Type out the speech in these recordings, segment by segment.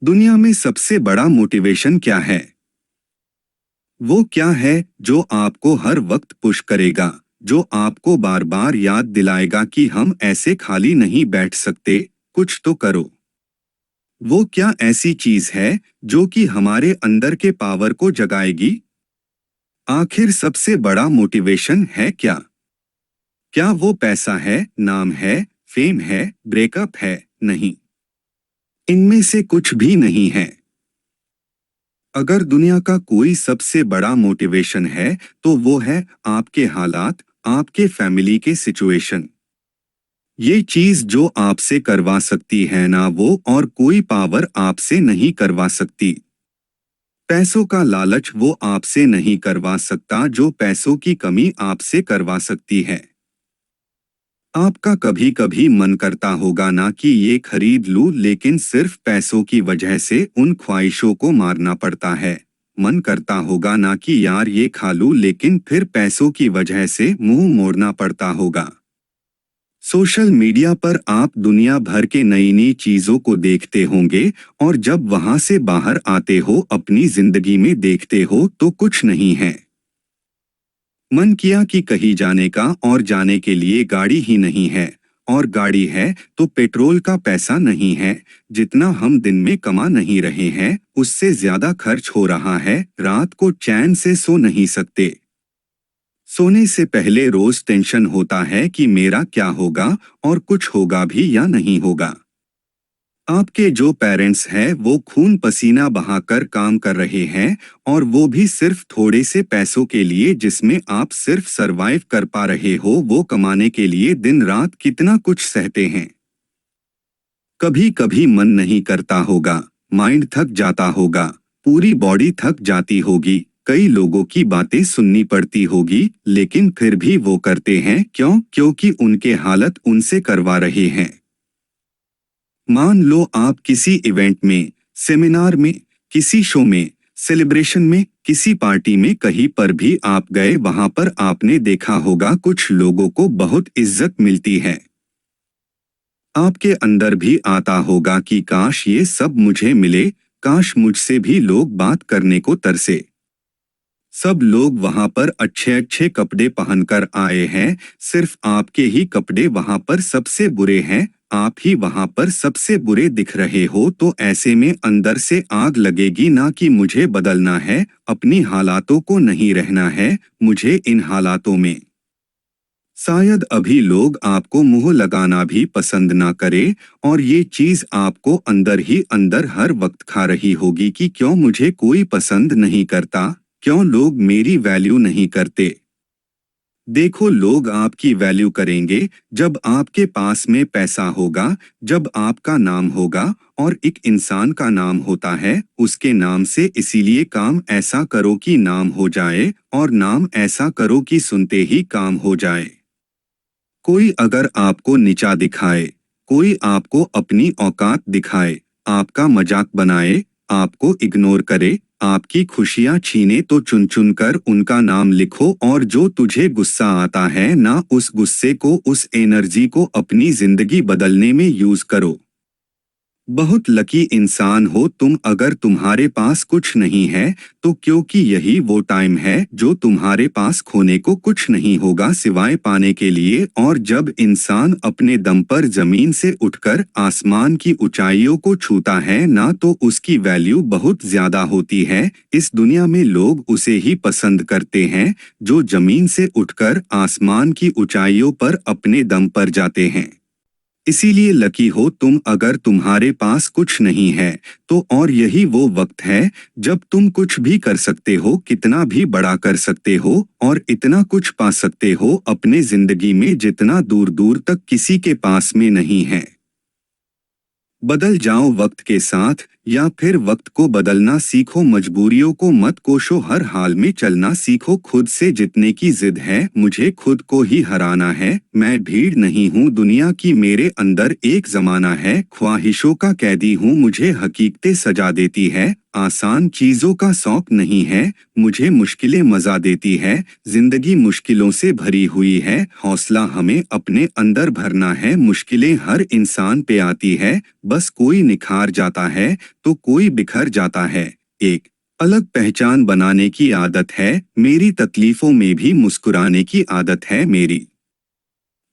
दुनिया में सबसे बड़ा मोटिवेशन क्या है? वो क्या है जो आपको हर वक्त पुश करेगा, जो आपको बार बार याद दिलाएगा कि हम ऐसे खाली नहीं बैठ सकते, कुछ तो करो। वो क्या ऐसी चीज है जो कि हमारे अंदर के पावर को जगाएगी? आखिर सबसे बड़ा मोटिवेशन है क्या? क्या वो पैसा है, नाम है, फेम है, ब्रेकअप है? नहीं, इनमें से कुछ भी नहीं है। अगर दुनिया का कोई सबसे बड़ा मोटिवेशन है तो वो है आपके हालात, आपके फैमिली के सिचुएशन। ये चीज जो आपसे करवा सकती है ना वो और कोई पावर आपसे नहीं करवा सकती। पैसों का लालच वो आपसे नहीं करवा सकता जो पैसों की कमी आपसे करवा सकती है। आपका कभी कभी मन करता होगा ना कि ये खरीद लूं, लेकिन सिर्फ पैसों की वजह से उन ख्वाहिशों को मारना पड़ता है। मन करता होगा ना कि यार ये खा लूं, लेकिन फिर पैसों की वजह से मुंह मोड़ना पड़ता होगा। सोशल मीडिया पर आप दुनिया भर के नई नई चीजों को देखते होंगे और जब वहां से बाहर आते हो अपनी जिंदगी में देखते हो तो कुछ नहीं है। मन किया कि कहीं जाने का और जाने के लिए गाड़ी ही नहीं है, और गाड़ी है तो पेट्रोल का पैसा नहीं है। जितना हम दिन में कमा नहीं रहे हैं उससे ज्यादा खर्च हो रहा है, रात को चैन से सो नहीं सकते। सोने से पहले रोज टेंशन होता है कि मेरा क्या होगा और कुछ होगा भी या नहीं होगा। आपके जो पेरेंट्स हैं वो खून पसीना बहाकर काम कर रहे हैं, और वो भी सिर्फ थोड़े से पैसों के लिए जिसमें आप सिर्फ सरवाइव कर पा रहे हो। वो कमाने के लिए दिन रात कितना कुछ सहते हैं। कभी कभी मन नहीं करता होगा, माइंड थक जाता होगा, पूरी बॉडी थक जाती होगी, कई लोगों की बातें सुननी पड़ती होगी, लेकिन फिर भी वो करते हैं। क्यों? क्योंकि उनके हालत उनसे करवा रहे हैं। मान लो आप किसी इवेंट में, सेमिनार में, किसी शो में, सेलिब्रेशन में, किसी पार्टी में कहीं पर भी आप गए, वहां पर आपने देखा होगा कुछ लोगों को बहुत इज्जत मिलती है। आपके अंदर भी आता होगा कि काश ये सब मुझे मिले, काश मुझसे भी लोग बात करने को तरसे। सब लोग वहां पर अच्छे अच्छे कपड़े पहनकर आए हैं, सिर्फ आपके ही कपड़े वहां पर सबसे बुरे हैं, आप ही वहां पर सबसे बुरे दिख रहे हो। तो ऐसे में अंदर से आग लगेगी ना कि मुझे बदलना है, अपनी हालातों को नहीं रहना है, मुझे इन हालातों में। शायद अभी लोग आपको मुंह लगाना भी पसंद ना करे, और ये चीज आपको अंदर ही अंदर हर वक्त खा रही होगी कि क्यों मुझे कोई पसंद नहीं करता, क्यों लोग मेरी वैल्यू नहीं करते। देखो, लोग आपकी वैल्यू करेंगे जब आपके पास में पैसा होगा, जब आपका नाम होगा, और एक इंसान का नाम होता है उसके नाम से, इसीलिए काम ऐसा करो कि नाम हो जाए, और नाम ऐसा करो कि सुनते ही काम हो जाए। कोई अगर आपको नीचा दिखाए, कोई आपको अपनी औकात दिखाए, आपका मजाक बनाए, आपको इग्नोर करे, आपकी खुशियां छीने, तो चुन चुन कर उनका नाम लिखो, और जो तुझे गुस्सा आता है ना उस गुस्से को, उस एनर्जी को अपनी जिंदगी बदलने में यूज करो। बहुत लकी इंसान हो तुम अगर तुम्हारे पास कुछ नहीं है, तो क्योंकि यही वो टाइम है जो तुम्हारे पास खोने को कुछ नहीं होगा सिवाय पाने के लिए। और जब इंसान अपने दम पर जमीन से उठकर आसमान की ऊंचाइयों को छूता है ना, तो उसकी वैल्यू बहुत ज्यादा होती है। इस दुनिया में लोग उसे ही पसंद करते हैं जो जमीन से उठकर आसमान की ऊंचाइयों पर अपने दम पर जाते हैं। इसीलिए लकी हो तुम अगर तुम्हारे पास कुछ नहीं है तो, और यही वो वक्त है जब तुम कुछ भी कर सकते हो, कितना भी बड़ा कर सकते हो, और इतना कुछ पा सकते हो अपने जिंदगी में जितना दूर दूर तक किसी के पास में नहीं है। बदल जाओ वक्त के साथ, या फिर वक्त को बदलना सीखो, मजबूरियों को मत कोसो, हर हाल में चलना सीखो। खुद से जीतने की जिद है, मुझे खुद को ही हराना है, मैं भीड़ नहीं हूँ दुनिया की, मेरे अंदर एक जमाना है, ख्वाहिशों का कैदी हूँ, मुझे हकीकतें सजा देती है। आसान चीजों का शौक नहीं है, मुझे मुश्किलें मजा देती है, जिंदगी मुश्किलों से भरी हुई है, हौसला हमें अपने अंदर भरना है, मुश्किलें हर इंसान पे आती है, बस कोई निखार जाता है तो तो कोई बिखर जाता है। एक अलग पहचान बनाने की आदत है मेरी, तकलीफों में भी मुस्कुराने की आदत है मेरी।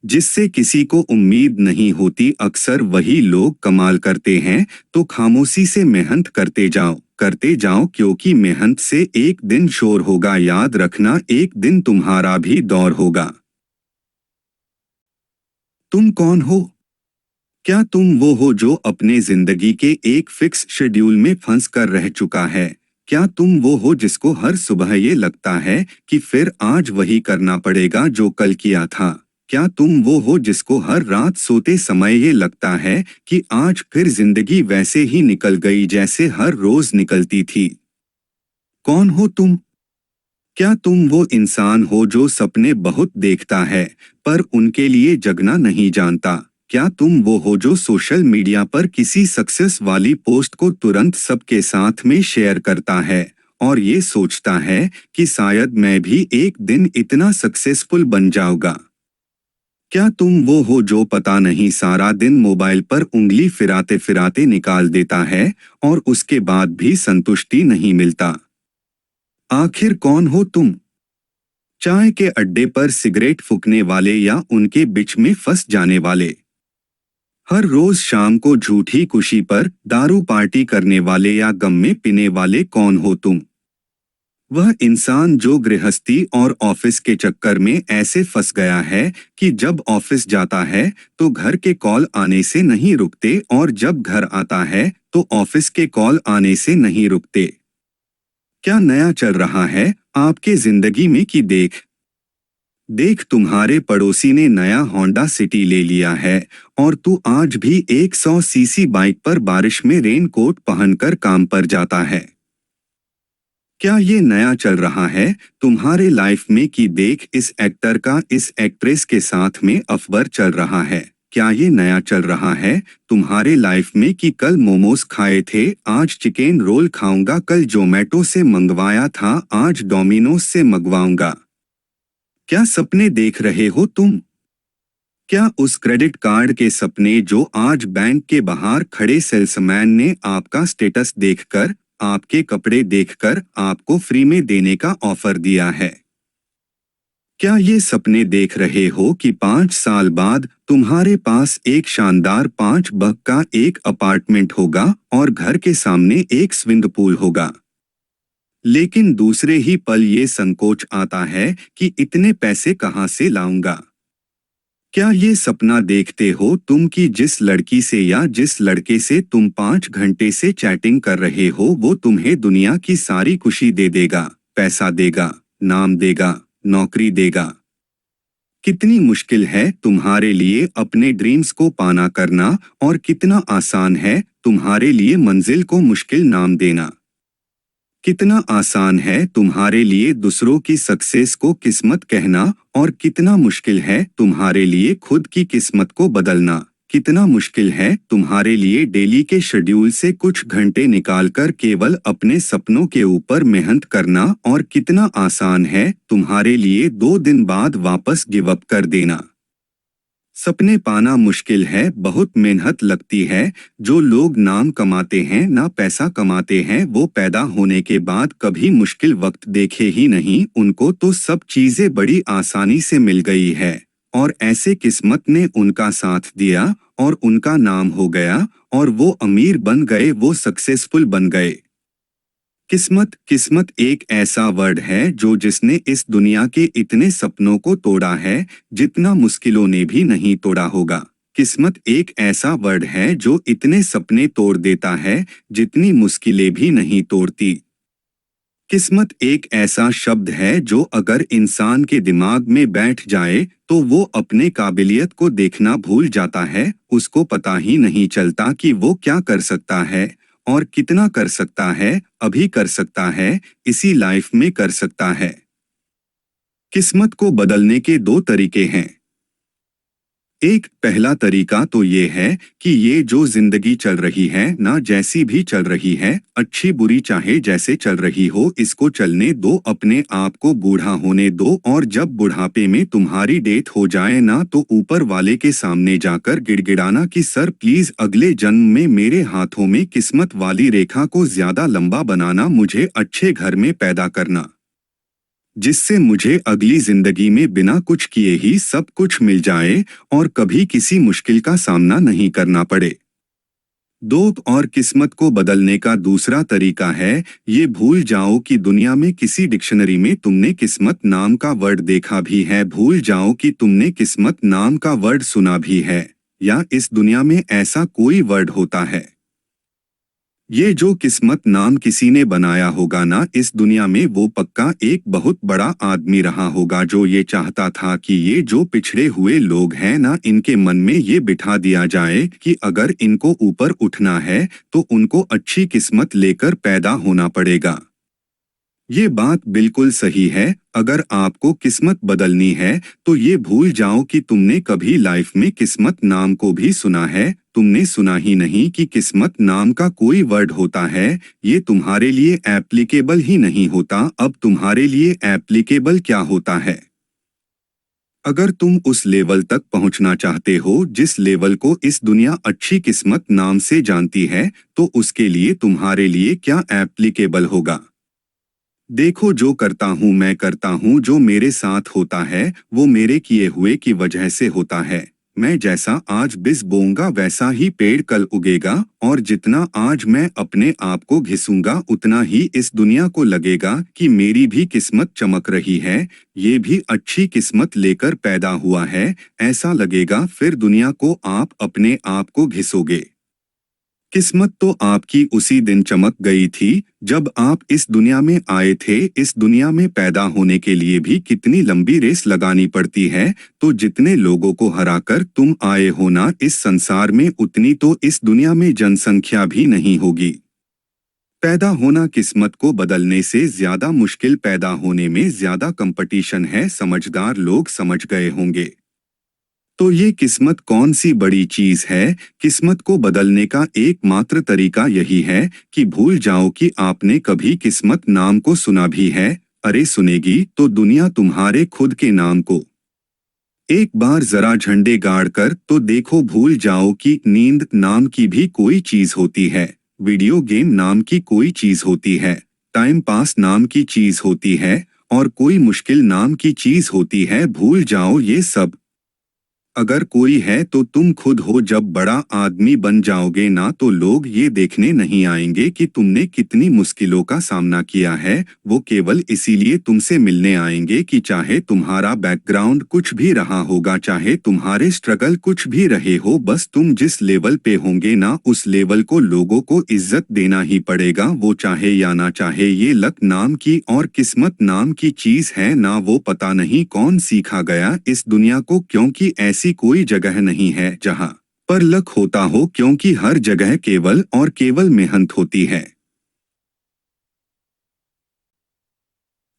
जिससे किसी को उम्मीद नहीं होती, अक्सर वही लोग कमाल करते हैं। तो खामोशी से मेहनत करते जाओ, क्योंकि मेहनत से एक दिन शोर होगा। याद रखना, एक दिन तुम्हारा भी दौर होगा। तुम कौन हो? क्या तुम वो हो जो अपने जिंदगी के एक फिक्स शेड्यूल में फंस कर रह चुका है? क्या तुम वो हो जिसको हर सुबह ये लगता है कि फिर आज वही करना पड़ेगा जो कल किया था? क्या तुम वो हो जिसको हर रात सोते समय ये लगता है कि आज फिर जिंदगी वैसे ही निकल गई जैसे हर रोज निकलती थी? कौन हो तुम? क्या तुम वो इंसान हो जो सपने बहुत देखता है पर उनके लिए जगना नहीं जानता? क्या तुम वो हो जो सोशल मीडिया पर किसी सक्सेस वाली पोस्ट को तुरंत सबके साथ में शेयर करता है और ये सोचता है कि शायद मैं भी एक दिन इतना सक्सेसफुल बन जाऊंगा? क्या तुम वो हो जो पता नहीं सारा दिन मोबाइल पर उंगली फिराते फिराते निकाल देता है और उसके बाद भी संतुष्टि नहीं मिलता? आखिर कौन हो तुम? चाय के अड्डे पर सिगरेट फूकने वाले या उनके बीच में फंस जाने वाले? हर रोज शाम को झूठी खुशी पर दारू पार्टी करने वाले या गम में पीने वाले? कौन हो तुम? वह इंसान जो गृहस्थी और ऑफिस के चक्कर में ऐसे फंस गया है कि जब ऑफिस जाता है तो घर के कॉल आने से नहीं रुकते और जब घर आता है तो ऑफिस के कॉल आने से नहीं रुकते? क्या नया चल रहा है आपके जिंदगी में कि देख देख तुम्हारे पड़ोसी ने नया होंडा सिटी ले लिया है और तू आज भी 100 सीसी बाइक पर बारिश में रेनकोट पहनकर काम पर जाता है? क्या ये नया चल रहा है तुम्हारे लाइफ में कि देख इस एक्टर का इस एक्ट्रेस के साथ में अफवर चल रहा है? क्या ये नया चल रहा है तुम्हारे लाइफ में कि कल मोमोज खाए थे आज चिकन रोल खाऊंगा, कल जोमेटो से मंगवाया था आज डोमिनोज से मंगवाऊंगा? क्या सपने देख रहे हो तुम? क्या उस क्रेडिट कार्ड के सपने जो आज बैंक के बाहर खड़े सेल्समैन ने आपका स्टेटस देखकर, आपके कपड़े देखकर आपको फ्री में देने का ऑफर दिया है? क्या ये सपने देख रहे हो कि 5 साल बाद तुम्हारे पास एक शानदार 5 BHK का एक अपार्टमेंट होगा और घर के सामने एक स्विमिंग पूल होगा? लेकिन दूसरे ही पल ये संकोच आता है कि इतने पैसे कहाँ से लाऊंगा? क्या ये सपना देखते हो तुम कि जिस लड़की से या जिस लड़के से तुम 5 घंटे से चैटिंग कर रहे हो वो तुम्हें दुनिया की सारी खुशी दे देगा, पैसा देगा, नाम देगा, नौकरी देगा? कितनी मुश्किल है तुम्हारे लिए अपने ड्रीम्स को पाना करना और कितना आसान है तुम्हारे लिए मंजिल को मुश्किल नाम देना? कितना आसान है तुम्हारे लिए दूसरों की सक्सेस को किस्मत कहना और कितना मुश्किल है तुम्हारे लिए खुद की किस्मत को बदलना? कितना मुश्किल है तुम्हारे लिए डेली के शेड्यूल से कुछ घंटे निकालकर केवल अपने सपनों के ऊपर मेहनत करना और कितना आसान है तुम्हारे लिए 2 दिन बाद वापस गिव अप कर देना? सपने पाना मुश्किल है, बहुत मेहनत लगती है। जो लोग नाम कमाते हैं ना पैसा कमाते हैं वो पैदा होने के बाद कभी मुश्किल वक्त देखे ही नहीं, उनको तो सब चीजें बड़ी आसानी से मिल गई है और ऐसे किस्मत ने उनका साथ दिया और उनका नाम हो गया और वो अमीर बन गए, वो सक्सेसफुल बन गए। किस्मत किस्मत एक ऐसा वर्ड है जो जिसने इस दुनिया के इतने सपनों को तोड़ा है जितना मुश्किलों ने भी नहीं तोड़ा होगा। किस्मत एक ऐसा वर्ड है जो इतने सपने तोड़ देता है जितनी मुश्किलें भी नहीं तोड़ती। किस्मत एक ऐसा शब्द है जो अगर इंसान के दिमाग में बैठ जाए तो वो अपने काबिलियत को देखना भूल जाता है, उसको पता ही नहीं चलता कि वो क्या कर सकता है और कितना कर सकता है, अभी कर सकता है, इसी लाइफ में कर सकता है। किस्मत को बदलने के 2 तरीके हैं। एक पहला तरीका तो ये है कि ये जो जिंदगी चल रही है ना, जैसी भी चल रही है, अच्छी बुरी चाहे जैसे चल रही हो, इसको चलने दो, अपने आप को बूढ़ा होने दो, और जब बुढ़ापे में तुम्हारी डेथ हो जाए ना, तो ऊपर वाले के सामने जाकर गिड़गिड़ाना कि सर प्लीज अगले जन्म में मेरे हाथों में किस्मत वाली रेखा को ज्यादा लंबा बनाना, मुझे अच्छे घर में पैदा करना, जिससे मुझे अगली जिंदगी में बिना कुछ किए ही सब कुछ मिल जाए और कभी किसी मुश्किल का सामना नहीं करना पड़े। दो, और किस्मत को बदलने का दूसरा तरीका है, ये भूल जाओ कि दुनिया में किसी डिक्शनरी में तुमने किस्मत नाम का वर्ड देखा भी है, भूल जाओ कि तुमने किस्मत नाम का वर्ड सुना भी है, या इस दुनिया में ऐसा कोई वर्ड होता है। ये जो किस्मत नाम किसी ने बनाया होगा ना, इस दुनिया में वो पक्का एक बहुत बड़ा आदमी रहा होगा, जो ये चाहता था कि ये जो पिछड़े हुए लोग हैं ना, इनके मन में ये बिठा दिया जाए कि अगर इनको ऊपर उठना है तो उनको अच्छी किस्मत लेकर पैदा होना पड़ेगा। ये बात बिल्कुल सही है। अगर आपको किस्मत बदलनी है तो ये भूल जाओ कि तुमने कभी लाइफ में किस्मत नाम को भी सुना है। तुमने सुना ही नहीं कि किस्मत नाम का कोई वर्ड होता है। ये तुम्हारे लिए एप्लीकेबल ही नहीं होता। अब तुम्हारे लिए एप्लीकेबल क्या होता है? अगर तुम उस लेवल तक पहुंचना चाहते हो जिस लेवल को इस दुनिया अच्छी किस्मत नाम से जानती है, तो उसके लिए तुम्हारे लिए क्या एप्लीकेबल होगा? देखो, जो करता हूँ मैं करता हूँ, जो मेरे साथ होता है वो मेरे किए हुए की वजह से होता है। मैं जैसा आज बीज बोऊंगा वैसा ही पेड़ कल उगेगा, और जितना आज मैं अपने आप को घिसूंगा उतना ही इस दुनिया को लगेगा कि मेरी भी किस्मत चमक रही है, ये भी अच्छी किस्मत लेकर पैदा हुआ है। ऐसा लगेगा, फिर दुनिया को आप अपने आप को घिसोगे। किस्मत तो आपकी उसी दिन चमक गई थी जब आप इस दुनिया में आए थे। इस दुनिया में पैदा होने के लिए भी कितनी लंबी रेस लगानी पड़ती है, तो जितने लोगों को हराकर तुम आए हो ना इस संसार में, उतनी तो इस दुनिया में जनसंख्या भी नहीं होगी। पैदा होना किस्मत को बदलने से ज्यादा मुश्किल, पैदा होने में ज्यादा कंपटीशन है, समझदार लोग समझ गए होंगे। तो ये किस्मत कौन सी बड़ी चीज है? किस्मत को बदलने का एकमात्र तरीका यही है कि भूल जाओ कि आपने कभी किस्मत नाम को सुना भी है। अरे सुनेगी तो दुनिया तुम्हारे खुद के नाम को। एक बार जरा झंडे गाड़ कर तो देखो, भूल जाओ कि नींद नाम की भी कोई चीज होती है, वीडियो गेम नाम की कोई चीज होती है, टाइम पास नाम की चीज होती है, और कोई मुश्किल नाम की चीज होती है। भूल जाओ ये सब। अगर कोई है तो तुम खुद हो। जब बड़ा आदमी बन जाओगे ना, तो लोग ये देखने नहीं आएंगे कि तुमने कितनी मुश्किलों का सामना किया है। वो केवल इसीलिए तुमसे मिलने आएंगे कि चाहे तुम्हारा बैकग्राउंड कुछ भी रहा होगा, चाहे तुम्हारे स्ट्रगल कुछ भी रहे हो, बस तुम जिस लेवल पे होंगे ना, उस लेवल को लोगों को इज्जत देना ही पड़ेगा, वो चाहे या ना चाहे। ये लक नाम की और किस्मत नाम की चीज है ना, वो पता नहीं कौन सीखा गया इस दुनिया को, क्योंकि ऐसी कोई जगह नहीं है जहां पर लक होता हो, क्योंकि हर जगह केवल और केवल मेहनत होती है।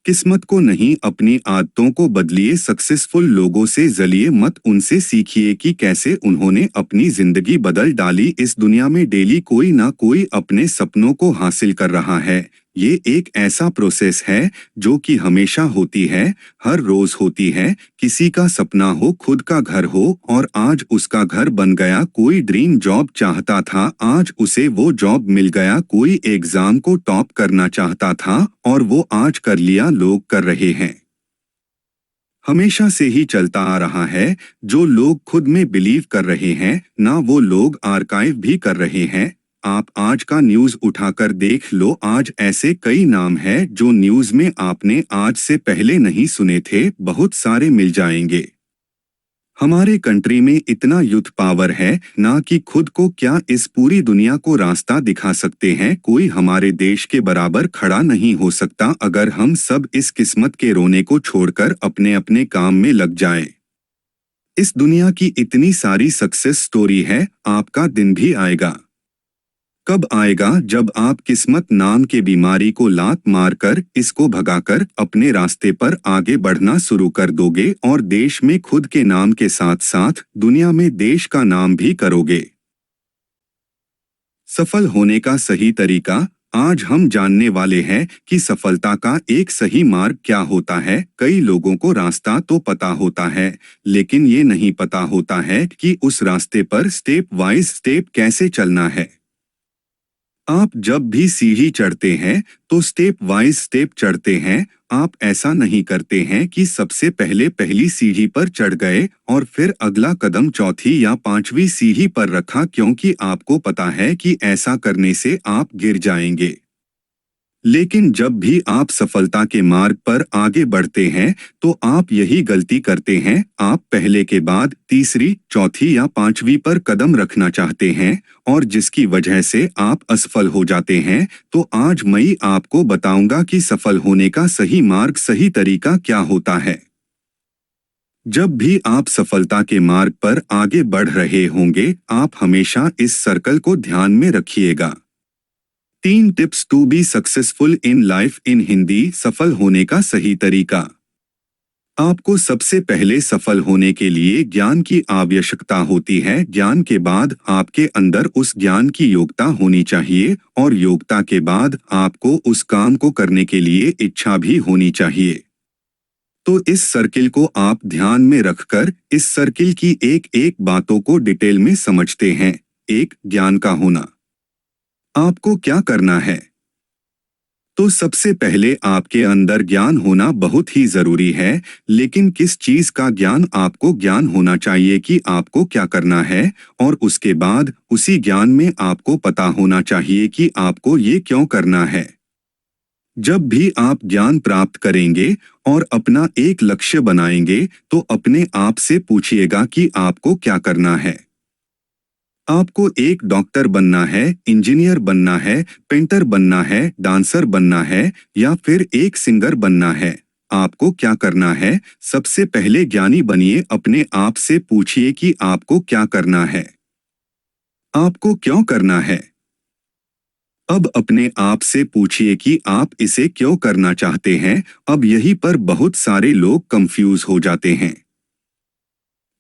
किस्मत को नहीं, अपनी आदतों को बदलिए। सक्सेसफुल लोगों से जलिए मत, उनसे सीखिए कि कैसे उन्होंने अपनी जिंदगी बदल डाली। इस दुनिया में डेली कोई ना कोई अपने सपनों को हासिल कर रहा है। ये एक ऐसा प्रोसेस है जो कि हमेशा होती है, हर रोज होती है। किसी का सपना हो खुद का घर हो, और आज उसका घर बन गया। कोई ड्रीम जॉब चाहता था, आज उसे वो जॉब मिल गया। कोई एग्जाम को टॉप करना चाहता था और वो आज कर लिया, लोग कर रहे हैं। हमेशा से ही चलता आ रहा है। जो लोग खुद में बिलीव कर रहे हैं ना, वो लोग आर्काइव भी कर रहे हैं। आप आज का न्यूज़ उठाकर देख लो, आज ऐसे कई नाम हैं जो न्यूज़ में आपने आज से पहले नहीं सुने थे, बहुत सारे मिल जाएंगे। हमारे कंट्री में इतना यूथ पावर है ना कि खुद को क्या इस पूरी दुनिया को रास्ता दिखा सकते हैं। कोई हमारे देश के बराबर खड़ा नहीं हो सकता अगर हम सब इस किस्मत के रोने को छोड़कर अपने अपने काम में लग जाएं। इस दुनिया की इतनी सारी सक्सेस स्टोरी है, आपका दिन भी आएगा। कब आएगा जब आप किस्मत नाम के बीमारी को लात मारकर इसको भगाकर अपने रास्ते पर आगे बढ़ना शुरू कर दोगे और देश में खुद के नाम के साथ साथ दुनिया में देश का नाम भी करोगे। सफल होने का सही तरीका। आज हम जानने वाले हैं कि सफलता का एक सही मार्ग क्या होता है। कई लोगों को रास्ता तो पता होता है, लेकिन ये नहीं पता होता है कि उस रास्ते पर स्टेप वाइज स्टेप कैसे चलना है। आप जब भी सीढ़ी चढ़ते हैं तो स्टेप वाइज स्टेप चढ़ते हैं। आप ऐसा नहीं करते हैं कि सबसे पहले पहली सीढ़ी पर चढ़ गए और फिर अगला कदम चौथी या पांचवी सीढ़ी पर रखा, क्योंकि आपको पता है कि ऐसा करने से आप गिर जाएंगे। लेकिन जब भी आप सफलता के मार्ग पर आगे बढ़ते हैं तो आप यही गलती करते हैं। आप पहले के बाद तीसरी, चौथी या पांचवी पर कदम रखना चाहते हैं और जिसकी वजह से आप असफल हो जाते हैं। तो आज मैं आपको बताऊंगा कि सफल होने का सही मार्ग, सही तरीका क्या होता है। जब भी आप सफलता के मार्ग पर आगे बढ़ रहे होंगे, आप हमेशा इस सर्कल को ध्यान में रखिएगा। 3 tips to be successful in life in Hindi. सफल होने का सही तरीका। आपको सबसे पहले सफल होने के लिए ज्ञान की आवश्यकता होती है। ज्ञान के बाद आपके अंदर उस ज्ञान की योग्यता होनी चाहिए और योग्यता के बाद आपको उस काम को करने के लिए इच्छा भी होनी चाहिए। तो इस सर्किल को आप ध्यान में रखकर इस सर्किल की एक एक बातों को डिटेल में समझते हैं। 1. ज्ञान का होना। आपको क्या करना है? तो सबसे पहले आपके अंदर ज्ञान होना बहुत ही जरूरी है। लेकिन किस चीज का ज्ञान? आपको ज्ञान होना चाहिए कि आपको क्या करना है, और उसके बाद उसी ज्ञान में आपको पता होना चाहिए कि आपको ये क्यों करना है। जब भी आप ज्ञान प्राप्त करेंगे और अपना एक लक्ष्य बनाएंगे तो अपने आप से पूछिएगा कि आपको क्या करना है। आपको एक डॉक्टर बनना है, इंजीनियर बनना है, पेंटर बनना है, डांसर बनना है या फिर एक सिंगर बनना है? आपको क्या करना है? सबसे पहले ज्ञानी बनिए। अपने आप से पूछिए कि आपको क्या करना है, आपको क्यों करना है। अब अपने आप से पूछिए कि आप इसे क्यों करना चाहते हैं। अब यहीं पर बहुत सारे लोग कंफ्यूज हो जाते हैं।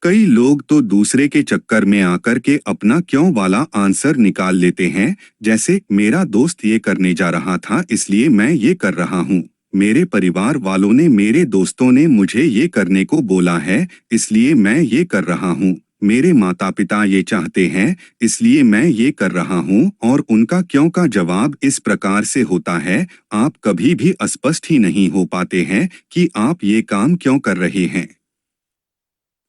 कई लोग तो दूसरे के चक्कर में आकर के अपना क्यों वाला आंसर निकाल लेते हैं। जैसे, मेरा दोस्त ये करने जा रहा था इसलिए मैं ये कर रहा हूँ। मेरे परिवार वालों ने, मेरे दोस्तों ने मुझे ये करने को बोला है इसलिए मैं ये कर रहा हूँ। मेरे माता पिता ये चाहते हैं इसलिए मैं ये कर रहा हूँ। और उनका क्यों का जवाब इस प्रकार से होता है। आप कभी भी स्पष्ट ही नहीं हो पाते हैं कि आप ये काम क्यों कर रहे हैं।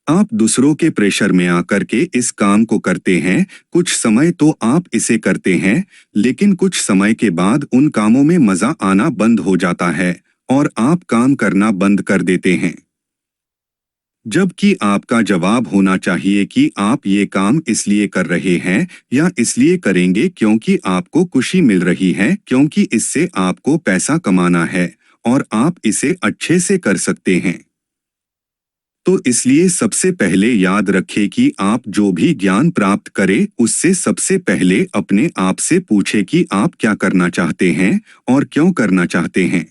आप दूसरों के प्रेशर में आकर के इस काम को करते हैं। कुछ समय तो आप इसे करते हैं, लेकिन कुछ समय के बाद उन कामों में मजा आना बंद हो जाता है और आप काम करना बंद कर देते हैं। जबकि आपका जवाब होना चाहिए कि आप ये काम इसलिए कर रहे हैं या इसलिए करेंगे क्योंकि आपको खुशी मिल रही है, क्योंकि इससे आपको पैसा कमाना है और आप इसे अच्छे से कर सकते हैं। तो इसलिए सबसे पहले याद रखें कि आप जो भी ज्ञान प्राप्त करें उससे सबसे पहले अपने आप से पूछें कि आप क्या करना चाहते हैं और क्यों करना चाहते हैं।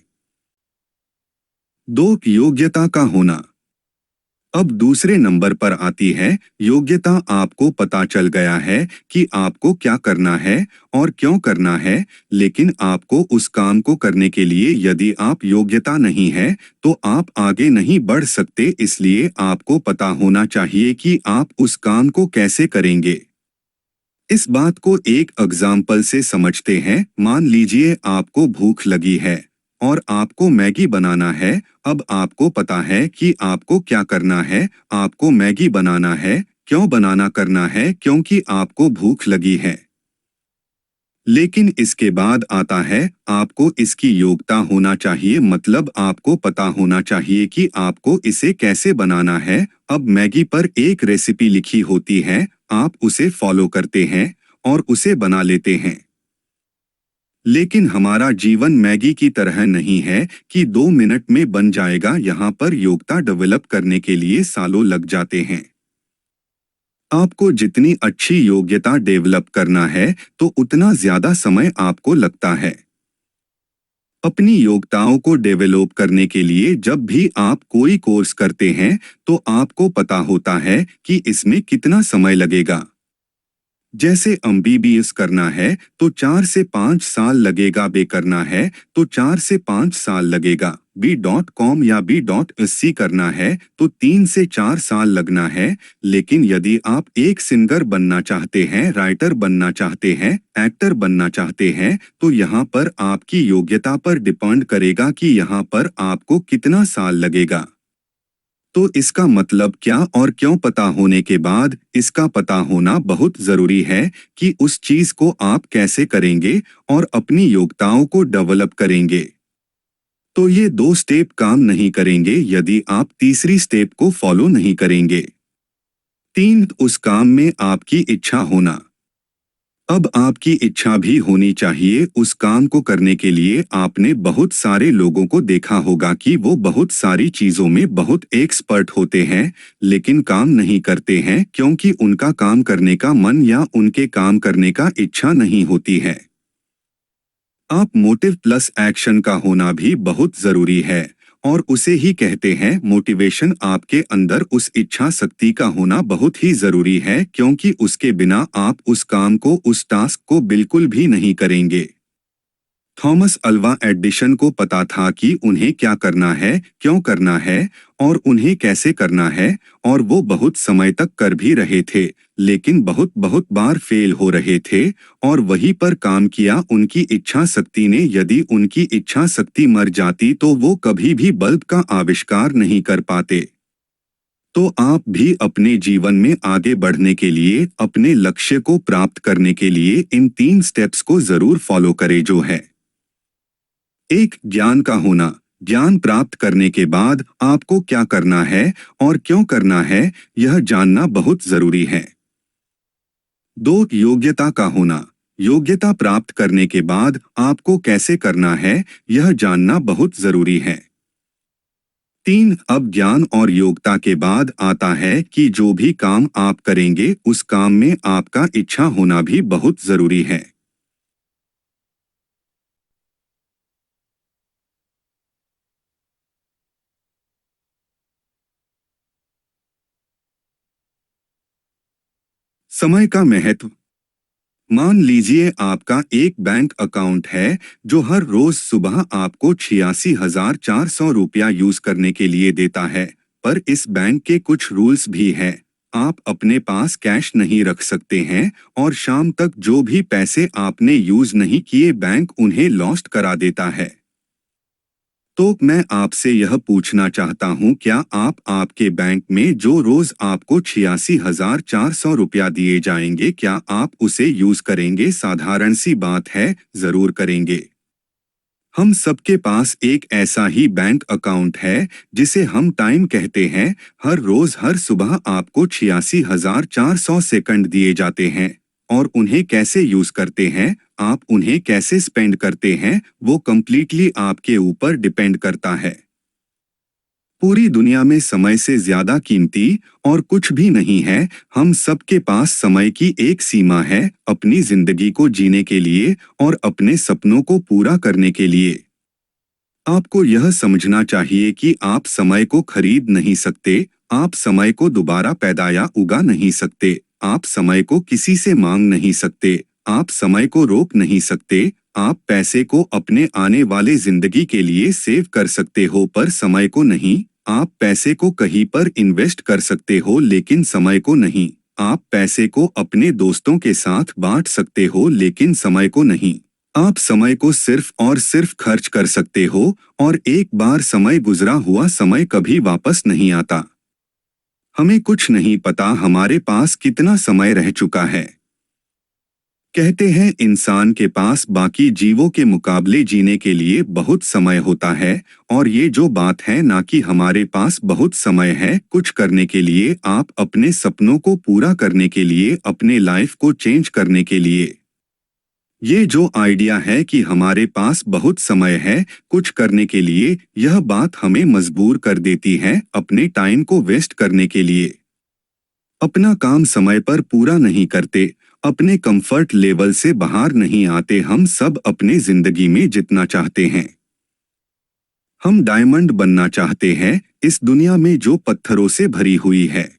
2. योग्यता का होना। अब दूसरे नंबर पर आती है योग्यता। आपको पता चल गया है कि आपको क्या करना है और क्यों करना है, लेकिन आपको उस काम को करने के लिए यदि आप योग्यता नहीं है तो आप आगे नहीं बढ़ सकते। इसलिए आपको पता होना चाहिए कि आप उस काम को कैसे करेंगे। इस बात को एक एग्जाम्पल से समझते हैं। मान लीजिए आपको भूख लगी है और आपको मैगी बनाना है। अब आपको पता है कि आपको क्या करना है। आपको मैगी बनाना है। क्यों बनाना करना है? क्योंकि आपको भूख लगी है। लेकिन इसके बाद आता है आपको इसकी योग्यता होना चाहिए, मतलब आपको पता होना चाहिए कि आपको इसे कैसे बनाना है। अब मैगी पर एक रेसिपी लिखी होती है, आप उसे फॉलो करते हैं और उसे बना लेते हैं। लेकिन हमारा जीवन मैगी की तरह नहीं है कि 2 मिनट में बन जाएगा। यहाँ पर योग्यता डेवलप करने के लिए सालों लग जाते हैं। आपको जितनी अच्छी योग्यता डेवलप करना है तो उतना ज्यादा समय आपको लगता है। अपनी योग्यताओं को डेवलप करने के लिए जब भी आप कोई कोर्स करते हैं तो आपको पता होता है कि इसमें कितना समय लगेगा। जैसे एमबीबीएस करना है तो 4 से 5 साल लगेगा, बे करना है तो 4 से 5 साल लगेगा, B.com या B.SC करना है तो 3 से 4 साल लगना है। लेकिन यदि आप एक सिंगर बनना चाहते हैं, राइटर बनना चाहते हैं, एक्टर बनना चाहते हैं तो यहाँ पर आपकी योग्यता पर डिपेंड करेगा कि यहाँ पर आपको कितना साल लगेगा। तो इसका मतलब क्या और क्यों पता होने के बाद इसका पता होना बहुत जरूरी है कि उस चीज को आप कैसे करेंगे और अपनी योग्यताओं को डेवलप करेंगे। तो ये 2 स्टेप काम नहीं करेंगे यदि आप तीसरी स्टेप को फॉलो नहीं करेंगे। 3, उस काम में आपकी इच्छा होना। अब आपकी इच्छा भी होनी चाहिए उस काम को करने के लिए। आपने बहुत सारे लोगों को देखा होगा कि वो बहुत सारी चीजों में बहुत एक्सपर्ट होते हैं लेकिन काम नहीं करते हैं क्योंकि उनका काम करने का मन या उनके काम करने का इच्छा नहीं होती है। आप मोटिव प्लस एक्शन का होना भी बहुत जरूरी है और उसे ही कहते हैं मोटिवेशन। आपके अंदर उस इच्छा शक्ति का होना बहुत ही जरूरी है क्योंकि उसके बिना आप उस काम को, उस टास्क को बिल्कुल भी नहीं करेंगे। थॉमस अल्वा एडिसन को पता था कि उन्हें क्या करना है, क्यों करना है और उन्हें कैसे करना है, और वो बहुत समय तक कर भी रहे थे लेकिन बहुत बहुत बार फेल हो रहे थे और वहीं पर काम किया उनकी इच्छा शक्ति ने। यदि उनकी इच्छा शक्ति मर जाती तो वो कभी भी बल्ब का आविष्कार नहीं कर पाते। तो आप भी अपने जीवन में आगे बढ़ने के लिए, अपने लक्ष्य को प्राप्त करने के लिए इन 3 स्टेप्स को जरूर फॉलो करें जो है। 1, ज्ञान का होना। ज्ञान प्राप्त करने के बाद आपको क्या करना है और क्यों करना है यह जानना बहुत जरूरी है। 2, योग्यता का होना। योग्यता प्राप्त करने के बाद आपको कैसे करना है यह जानना बहुत जरूरी है। 3, अब ज्ञान और योग्यता के बाद आता है कि जो भी काम आप करेंगे उस काम में आपका इच्छा होना भी बहुत जरूरी है। समय का महत्व। मान लीजिए आपका एक बैंक अकाउंट है जो हर रोज सुबह आपको 86,400 रुपया यूज करने के लिए देता है, पर इस बैंक के कुछ रूल्स भी हैं। आप अपने पास कैश नहीं रख सकते हैं और शाम तक जो भी पैसे आपने यूज नहीं किए बैंक उन्हें लॉस्ट करा देता है। तो मैं आपसे यह पूछना चाहता हूँ, क्या आप आपके बैंक में जो रोज आपको 86,400 रुपया दिए जाएंगे क्या आप उसे यूज करेंगे? साधारण सी बात है, जरूर करेंगे। हम सबके पास एक ऐसा ही बैंक अकाउंट है जिसे हम टाइम कहते हैं। हर रोज हर सुबह आपको 86,400 सेकंड दिए जाते हैं और उन्हें कैसे यूज करते हैं, आप उन्हें कैसे स्पेंड करते हैं, वो कम्प्लीटली आपके ऊपर डिपेंड करता है। पूरी दुनिया में समय से ज्यादा कीमती और कुछ भी नहीं है। हम सबके पास समय की एक सीमा है अपनी जिंदगी को जीने के लिए और अपने सपनों को पूरा करने के लिए। आपको यह समझना चाहिए कि आप समय को खरीद नहीं सकते, आप समय को दोबारा पैदा या उगा नहीं सकते, आप समय को किसी से मांग नहीं सकते, आप समय को रोक नहीं सकते। आप पैसे को अपने आने वाले जिंदगी के लिए सेव कर सकते हो पर समय को नहीं। आप पैसे को कहीं पर इन्वेस्ट कर सकते हो लेकिन समय को नहीं। आप पैसे को अपने दोस्तों के साथ बांट सकते हो लेकिन समय को नहीं। आप समय को सिर्फ और सिर्फ खर्च कर सकते हो और एक बार समय गुजरा हुआ समय कभी वापस नहीं आता। हमें कुछ नहीं पता हमारे पास कितना समय रह चुका है। कहते हैं इंसान के पास बाकी जीवों के मुकाबले जीने के लिए बहुत समय होता है और ये जो बात है ना कि हमारे पास बहुत समय है कुछ करने के लिए, आप अपने सपनों को पूरा करने के लिए, अपने लाइफ को चेंज करने के लिए। ये जो आइडिया है कि हमारे पास बहुत समय है कुछ करने के लिए, यह बात हमें मजबूर कर देती है अपने टाइम को वेस्ट करने के लिए। अपना काम समय पर पूरा नहीं करते, अपने कंफर्ट लेवल से बाहर नहीं आते। हम सब अपने जिंदगी में जितना चाहते हैं। हम डायमंड बनना चाहते हैं इस दुनिया में जो पत्थरों से भरी हुई है।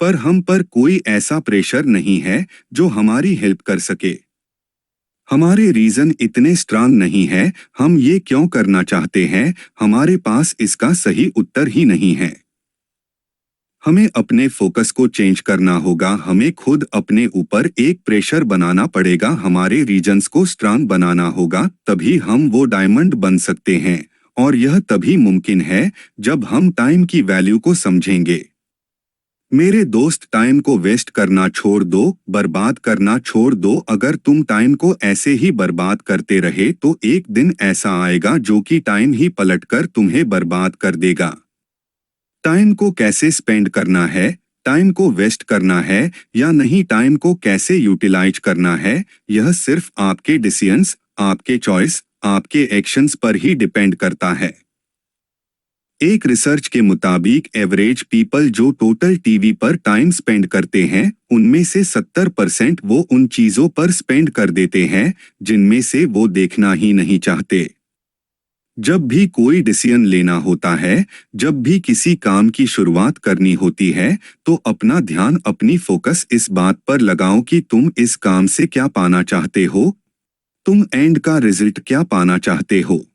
पर हम पर कोई ऐसा प्रेशर नहीं है जो हमारी हेल्प कर सके। हमारे रीजन इतने स्ट्रांग नहीं है, हम ये क्यों करना चाहते हैं, हमारे पास इसका सही उत्तर ही नहीं है। हमें अपने फोकस को चेंज करना होगा, हमें खुद अपने ऊपर एक प्रेशर बनाना पड़ेगा, हमारे रीजन्स को स्ट्रांग बनाना होगा, तभी हम वो डायमंड बन सकते हैं। और यह तभी मुमकिन है जब हम टाइम की वैल्यू को समझेंगे। मेरे दोस्त, टाइम को वेस्ट करना छोड़ दो, बर्बाद करना छोड़ दो। अगर तुम टाइम को ऐसे ही बर्बाद करते रहे तो एक दिन ऐसा आएगा जो कि टाइम ही पलटकर तुम्हें बर्बाद कर देगा। टाइम को कैसे स्पेंड करना है, टाइम को वेस्ट करना है या नहीं, टाइम को कैसे यूटिलाइज करना है, यह सिर्फ आपके डिसीजंस, आपके चॉइस, आपके एक्शंस पर ही डिपेंड करता है। एक रिसर्च के मुताबिक एवरेज पीपल जो टोटल टीवी पर टाइम स्पेंड करते हैं, उनमें से 70% वो उन चीजों पर स्पेंड कर देते हैं जिनमें से वो देखना ही नहीं चाहते। जब भी कोई डिसीजन लेना होता है, जब भी किसी काम की शुरुआत करनी होती है, तो अपना ध्यान, अपनी फोकस इस बात पर लगाओ कि तुम इस काम से क्या पाना चाहते हो, तुम एंड का रिजल्ट क्या पाना चाहते हो।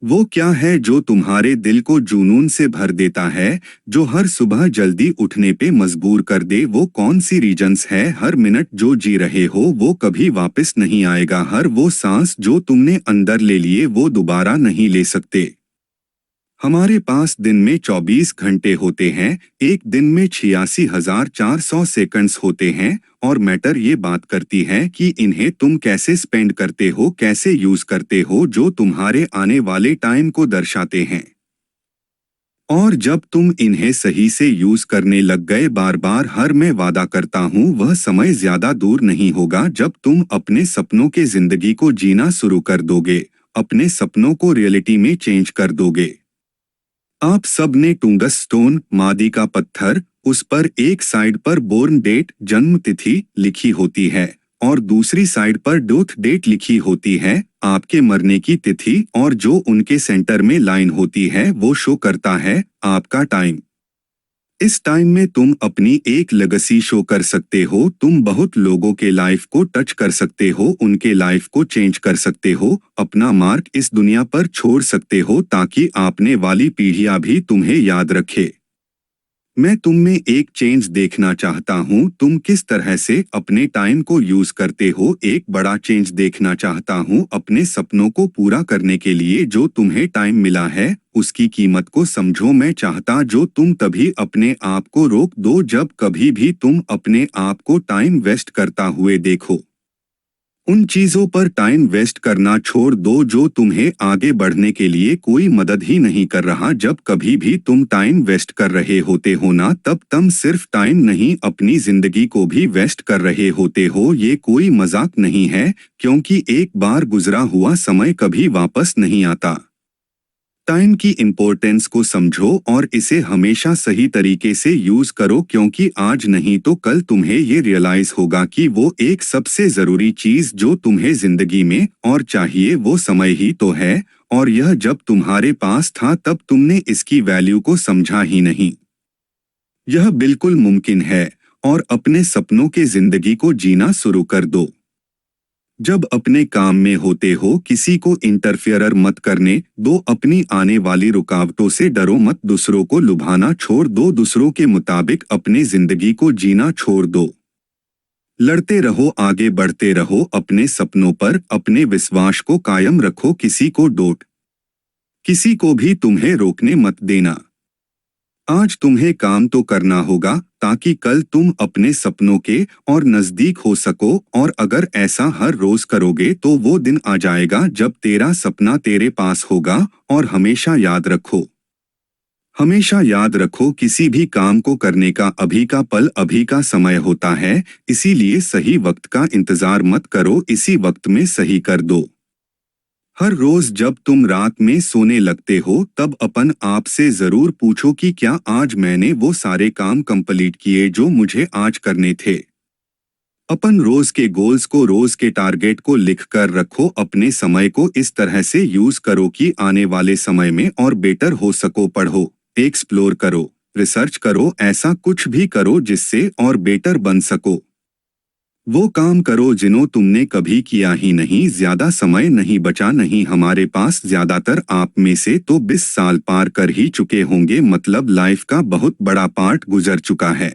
वो क्या है जो तुम्हारे दिल को जुनून से भर देता है, जो हर सुबह जल्दी उठने पे मजबूर कर दे। वो कौन सी रीजंस है, हर मिनट जो जी रहे हो वो कभी वापस नहीं आएगा, हर वो सांस जो तुमने अंदर ले लिए वो दोबारा नहीं ले सकते। हमारे पास दिन में 24 घंटे होते हैं, एक दिन में 86,400 सेकंड्स होते हैं, और मैटर ये बात करती है कि इन्हें तुम कैसे स्पेंड करते हो, कैसे यूज करते हो, जो तुम्हारे आने वाले टाइम को दर्शाते हैं। और जब तुम इन्हें सही से यूज करने लग गए, बार बार, हर मैं वादा करता हूँ वह समय ज्यादा दूर नहीं होगा जब तुम अपने सपनों के जिंदगी को जीना शुरू कर दोगे, अपने सपनों को रियलिटी में चेंज कर दोगे। आप सब ने टूंगस स्टोन, मादी का पत्थर, उस पर एक साइड पर बोर्न डेट, जन्म तिथि लिखी होती है और दूसरी साइड पर डेथ डेट लिखी होती है, आपके मरने की तिथि, और जो उनके सेंटर में लाइन होती है वो शो करता है आपका टाइम। इस टाइम में तुम अपनी एक लेगेसी शो कर सकते हो, तुम बहुत लोगों के लाइफ को टच कर सकते हो, उनके लाइफ को चेंज कर सकते हो, अपना मार्क इस दुनिया पर छोड़ सकते हो ताकि आपने वाली पीढ़ियां भी तुम्हें याद रखे। मैं तुम में एक चेंज देखना चाहता हूँ, तुम किस तरह से अपने टाइम को यूज करते हो। एक बड़ा चेंज देखना चाहता हूँ अपने सपनों को पूरा करने के लिए। जो तुम्हें टाइम मिला है उसकी कीमत को समझो। मैं चाहता जो तुम तभी अपने आप को रोक दो जब कभी भी तुम अपने आप को टाइम वेस्ट करता हुए देखो। उन चीजों पर टाइम वेस्ट करना छोड़ दो जो तुम्हें आगे बढ़ने के लिए कोई मदद ही नहीं कर रहा। जब कभी भी तुम टाइम वेस्ट कर रहे होते हो ना, तब तुम सिर्फ टाइम नहीं अपनी जिंदगी को भी वेस्ट कर रहे होते हो। ये कोई मजाक नहीं है, क्योंकि एक बार गुजरा हुआ समय कभी वापस नहीं आता। टाइम की इम्पोर्टेंस को समझो और इसे हमेशा सही तरीके से यूज करो, क्योंकि आज नहीं तो कल तुम्हें ये रियलाइज होगा कि वो एक सबसे जरूरी चीज जो तुम्हें जिंदगी में और चाहिए वो समय ही तो है, और यह जब तुम्हारे पास था तब तुमने इसकी वैल्यू को समझा ही नहीं। यह बिल्कुल मुमकिन है, और अपने सपनों के जिंदगी को जीना शुरू कर दो। जब अपने काम में होते हो किसी को इंटरफियर मत करने दो, अपनी आने वाली रुकावटों से डरो मत, दूसरों को लुभाना छोड़ दो, दूसरों के मुताबिक अपनी जिंदगी को जीना छोड़ दो। लड़ते रहो, आगे बढ़ते रहो, अपने सपनों पर अपने विश्वास को कायम रखो, किसी को डोट, किसी को भी तुम्हें रोकने मत देना। आज तुम्हें काम तो करना होगा ताकि कल तुम अपने सपनों के और नजदीक हो सको, और अगर ऐसा हर रोज करोगे तो वो दिन आ जाएगा जब तेरा सपना तेरे पास होगा। और हमेशा याद रखो, हमेशा याद रखो, किसी भी काम को करने का अभी का पल अभी का समय होता है, इसीलिए सही वक्त का इंतजार मत करो, इसी वक्त में सही कर दो। हर रोज जब तुम रात में सोने लगते हो तब अपन आप से जरूर पूछो कि क्या आज मैंने वो सारे काम कंप्लीट किए जो मुझे आज करने थे। अपन रोज के गोल्स को, रोज के टारगेट को लिख कर रखो। अपने समय को इस तरह से यूज करो कि आने वाले समय में और बेटर हो सको। पढ़ो, एक्सप्लोर करो, रिसर्च करो, ऐसा कुछ भी करो जिससे और बेटर बन सको। वो काम करो जिन्हों तुमने कभी किया ही नहीं। ज्यादा समय नहीं बचा, नहीं हमारे पास। ज्यादातर आप में से तो 20 साल पार कर ही चुके होंगे, मतलब लाइफ का बहुत बड़ा पार्ट गुजर चुका है।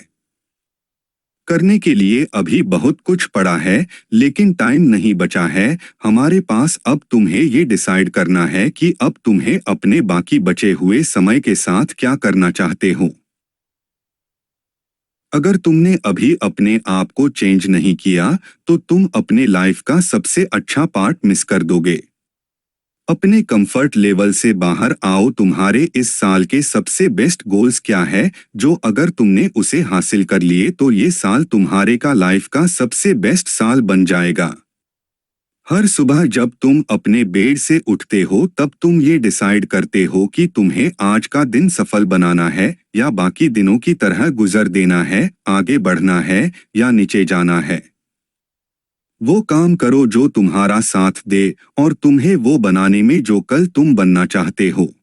करने के लिए अभी बहुत कुछ पड़ा है, लेकिन टाइम नहीं बचा है हमारे पास। अब तुम्हें ये डिसाइड करना है कि अब तुम्हें अपने बाकी बचे हुए समय के साथ क्या करना चाहते हो। अगर तुमने अभी अपने आप को चेंज नहीं किया तो तुम अपने लाइफ का सबसे अच्छा पार्ट मिस कर दोगे। अपने कंफर्ट लेवल से बाहर आओ। तुम्हारे इस साल के सबसे बेस्ट गोल्स क्या है, जो अगर तुमने उसे हासिल कर लिए तो ये साल तुम्हारे का लाइफ का सबसे बेस्ट साल बन जाएगा। हर सुबह जब तुम अपने बेड से उठते हो तब तुम ये डिसाइड करते हो कि तुम्हें आज का दिन सफल बनाना है या बाकी दिनों की तरह गुजर देना है, आगे बढ़ना है या नीचे जाना है। वो काम करो जो तुम्हारा साथ दे और तुम्हें वो बनाने में जो कल तुम बनना चाहते हो।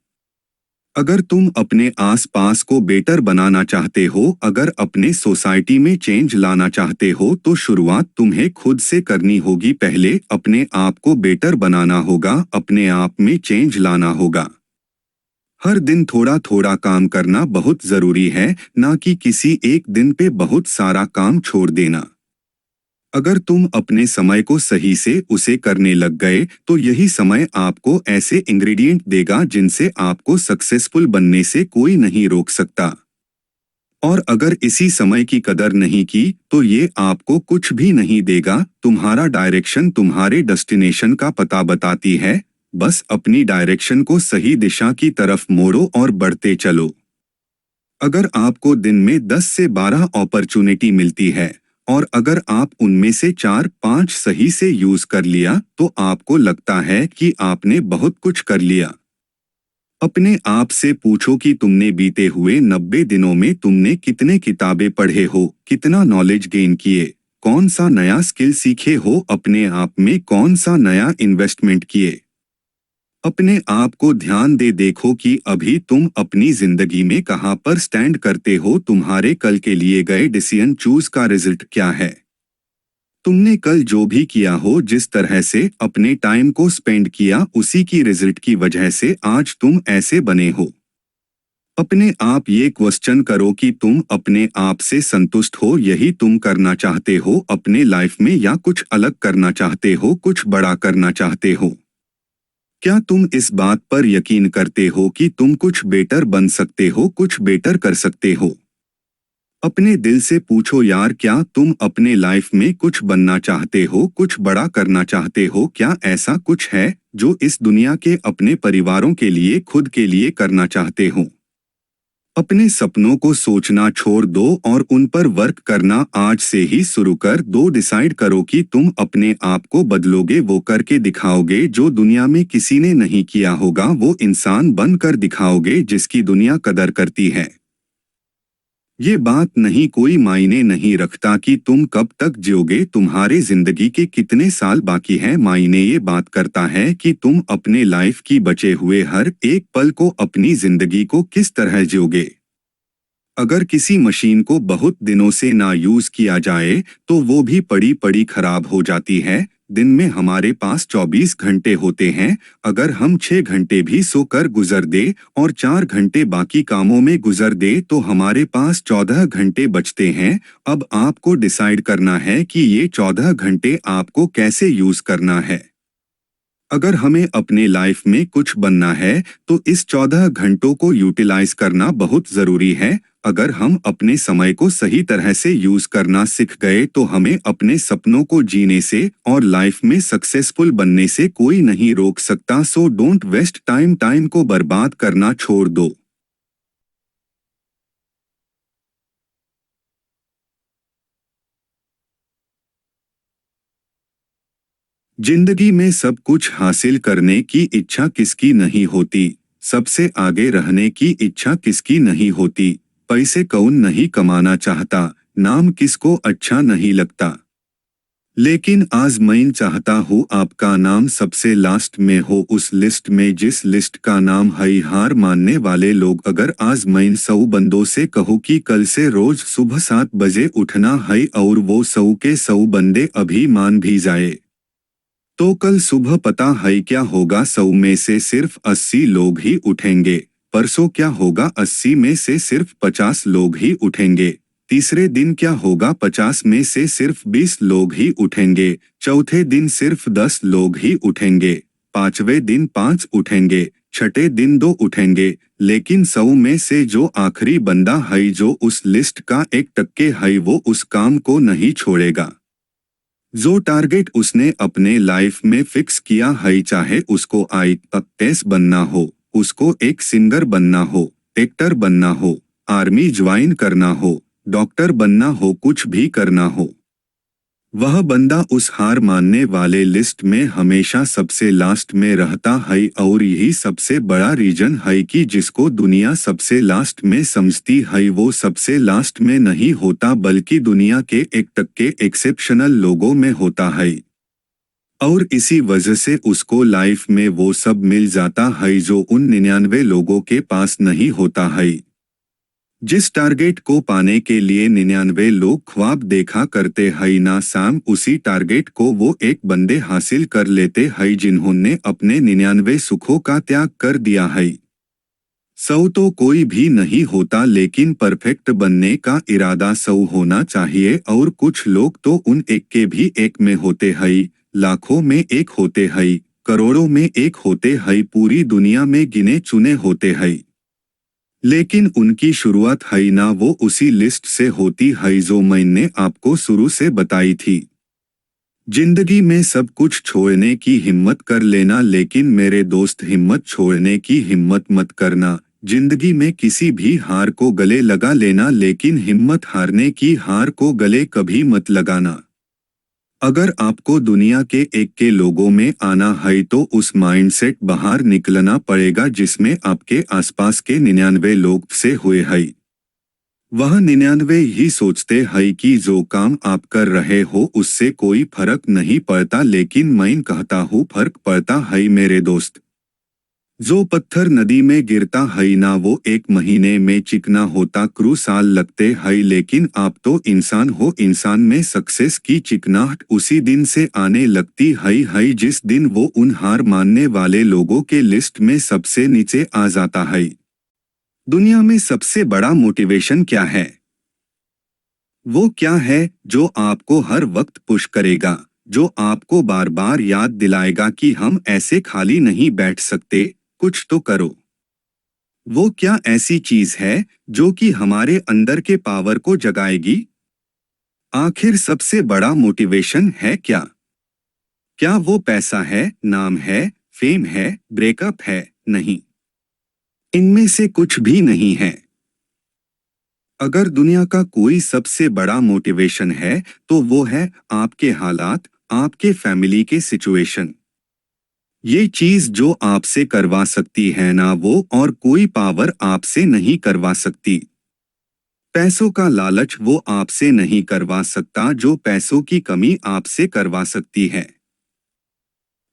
अगर तुम अपने आसपास को बेटर बनाना चाहते हो, अगर अपने सोसाइटी में चेंज लाना चाहते हो, तो शुरुआत तुम्हें खुद से करनी होगी। पहले अपने आप को बेटर बनाना होगा, अपने आप में चेंज लाना होगा। हर दिन थोड़ा थोड़ा काम करना बहुत जरूरी है, ना कि किसी एक दिन पे बहुत सारा काम छोड़ देना। अगर तुम अपने समय को सही से उसे करने लग गए तो यही समय आपको ऐसे इंग्रेडिएंट देगा जिनसे आपको सक्सेसफुल बनने से कोई नहीं रोक सकता। और अगर इसी समय की कदर नहीं की तो ये आपको कुछ भी नहीं देगा। तुम्हारा डायरेक्शन तुम्हारे डेस्टिनेशन का पता बताती है। बस अपनी डायरेक्शन को सही दिशा की तरफ मोड़ो और बढ़ते चलो। अगर आपको दिन में 10 से 12 अपॉर्चुनिटी मिलती है और अगर आप उनमें से 4-5 सही से यूज कर लिया तो आपको लगता है कि आपने बहुत कुछ कर लिया। अपने आप से पूछो कि तुमने बीते हुए 90 दिनों में तुमने कितने किताबें पढ़े हो, कितना नॉलेज गेन किए, कौन सा नया स्किल सीखे हो, अपने आप में कौन सा नया इन्वेस्टमेंट किए। अपने आप को ध्यान दे देखो कि अभी तुम अपनी जिंदगी में कहाँ पर स्टैंड करते हो। तुम्हारे कल के लिए गए डिसीजन चूज का रिजल्ट क्या है। तुमने कल जो भी किया हो, जिस तरह से अपने टाइम को स्पेंड किया, उसी की रिजल्ट की वजह से आज तुम ऐसे बने हो। अपने आप ये क्वेश्चन करो कि तुम अपने आप से संतुष्ट हो, यही तुम करना चाहते हो अपने लाइफ में, या कुछ अलग करना चाहते हो, कुछ बड़ा करना चाहते हो। क्या तुम इस बात पर यकीन करते हो कि तुम कुछ बेटर बन सकते हो, कुछ बेटर कर सकते हो। अपने दिल से पूछो यार, क्या तुम अपने लाइफ में कुछ बनना चाहते हो, कुछ बड़ा करना चाहते हो। क्या ऐसा कुछ है जो इस दुनिया के अपने परिवारों के लिए, खुद के लिए करना चाहते हो। अपने सपनों को सोचना छोड़ दो और उन पर वर्क करना आज से ही शुरू कर दो। डिसाइड करो कि तुम अपने आप को बदलोगे, वो करके दिखाओगे जो दुनिया में किसी ने नहीं किया होगा। वो इंसान बनकर दिखाओगे जिसकी दुनिया कदर करती है। ये बात नहीं, कोई मायने नहीं रखता कि तुम कब तक जियोगे, तुम्हारे जिंदगी के कितने साल बाकी हैं। मायने ये बात करता है कि तुम अपने लाइफ की बचे हुए हर एक पल को, अपनी जिंदगी को किस तरह जियोगे। अगर किसी मशीन को बहुत दिनों से ना यूज किया जाए तो वो भी पड़ी पड़ी खराब हो जाती है। दिन में हमारे पास 24 घंटे होते हैं। अगर हम 6 घंटे भी सोकर गुजर दे और 4 घंटे बाकी कामों में गुजर दे तो हमारे पास 14 घंटे बचते हैं। अब आपको डिसाइड करना है कि ये 14 घंटे आपको कैसे यूज करना है। अगर हमें अपने लाइफ में कुछ बनना है तो इस 14 घंटों को यूटिलाइज करना बहुत जरूरी है। अगर हम अपने समय को सही तरह से यूज करना सीख गए तो हमें अपने सपनों को जीने से और लाइफ में सक्सेसफुल बनने से कोई नहीं रोक सकता। So don't waste time, time को बर्बाद करना छोड़ दो। जिंदगी में सब कुछ हासिल करने की इच्छा किसकी नहीं होती, सबसे आगे रहने की इच्छा किसकी नहीं होती, पैसे कौन नहीं कमाना चाहता, नाम किसको अच्छा नहीं लगता। लेकिन आज मैं चाहता हूँ आपका नाम सबसे लास्ट में हो उस लिस्ट में जिस लिस्ट का नाम है हार मानने वाले लोग। अगर आज मैं 100 बंदों से कहूँ कि कल से रोज सुबह 7 बजे उठना है और वो 100 के 100 बंदे अभी मान भी जाए, तो कल सुबह पता है क्या होगा? 100 में से सिर्फ 80 लोग ही उठेंगे। परसों क्या होगा? 80 में से सिर्फ 50 लोग ही उठेंगे। तीसरे दिन क्या होगा? 50 में से सिर्फ 20 लोग ही उठेंगे। चौथे दिन सिर्फ 10 लोग ही उठेंगे। पांचवें दिन 5 उठेंगे। छठे दिन 2 उठेंगे। लेकिन 100 में से जो आखिरी बंदा है, जो उस लिस्ट का 1% है, वो उस काम को नहीं छोड़ेगा। जो टारगेट उसने अपने लाइफ में फिक्स किया है, चाहे उसको आईएएस बनना हो, उसको एक सिंगर बनना हो, एक्टर बनना हो, आर्मी ज्वाइन करना हो, डॉक्टर बनना हो, कुछ भी करना हो, वह बंदा उस हार मानने वाले लिस्ट में हमेशा सबसे लास्ट में रहता है। और यही सबसे बड़ा रीजन है कि जिसको दुनिया सबसे लास्ट में समझती है, वो सबसे लास्ट में नहीं होता, बल्कि दुनिया के 1% एक्सेप्शनल लोगों में होता है। और इसी वजह से उसको लाइफ में वो सब मिल जाता है जो उन 99 लोगों के पास नहीं होता है। जिस टारगेट को पाने के लिए 99 लोग ख्वाब देखा करते हैं ना साम, उसी टारगेट को वो एक बंदे हासिल कर लेते हैं जिन्होंने अपने 99 सुखों का त्याग कर दिया है। 100 तो कोई भी नहीं होता, लेकिन परफेक्ट बनने का इरादा 100 होना चाहिए। और कुछ लोग तो उन एक के भी एक में होते हैं, लाखों में एक होते हैं, करोड़ों में एक होते हैं, पूरी दुनिया में गिने चुने होते हैं। लेकिन उनकी शुरुआत है ना वो उसी लिस्ट से होती है जो मैंने आपको शुरू से बताई थी। जिंदगी में सब कुछ छोड़ने की हिम्मत कर लेना, लेकिन मेरे दोस्त हिम्मत छोड़ने की हिम्मत मत करना। जिंदगी में किसी भी हार को गले लगा लेना, लेकिन हिम्मत हारने की हार को गले कभी मत लगाना। अगर आपको दुनिया के एक के लोगों में आना है तो उस माइंडसेट बाहर निकलना पड़ेगा जिसमें आपके आसपास के 99 लोग से हुए हैं। वह 99 ही सोचते हैं कि जो काम आप कर रहे हो उससे कोई फर्क नहीं पड़ता, लेकिन मैं कहता हूँ फर्क पड़ता है मेरे दोस्त। जो पत्थर नदी में गिरता है ना वो 1 महीने में चिकना होता, क्रू साल लगते हैं, लेकिन आप तो इंसान हो, इंसान में सक्सेस की चिकनाहट उसी दिन से आने लगती है जिस दिन वो उन हार मानने वाले लोगों के लिस्ट में सबसे नीचे आ जाता है। दुनिया में सबसे बड़ा मोटिवेशन क्या है? वो क्या है जो आपको हर वक्त पुश करेगा, जो आपको बार बार याद दिलाएगा कि हम ऐसे खाली नहीं बैठ सकते, कुछ तो करो। वो क्या ऐसी चीज है जो कि हमारे अंदर के पावर को जगाएगी? आखिर सबसे बड़ा मोटिवेशन है क्या? क्या वो पैसा है, नाम है, फेम है, ब्रेकअप है? नहीं, इनमें से कुछ भी नहीं है। अगर दुनिया का कोई सबसे बड़ा मोटिवेशन है तो वो है आपके हालात, आपके फैमिली के सिचुएशन। ये चीज जो आपसे करवा सकती है ना वो और कोई पावर आपसे नहीं करवा सकती। पैसों का लालच वो आपसे नहीं करवा सकता जो पैसों की कमी आपसे करवा सकती है।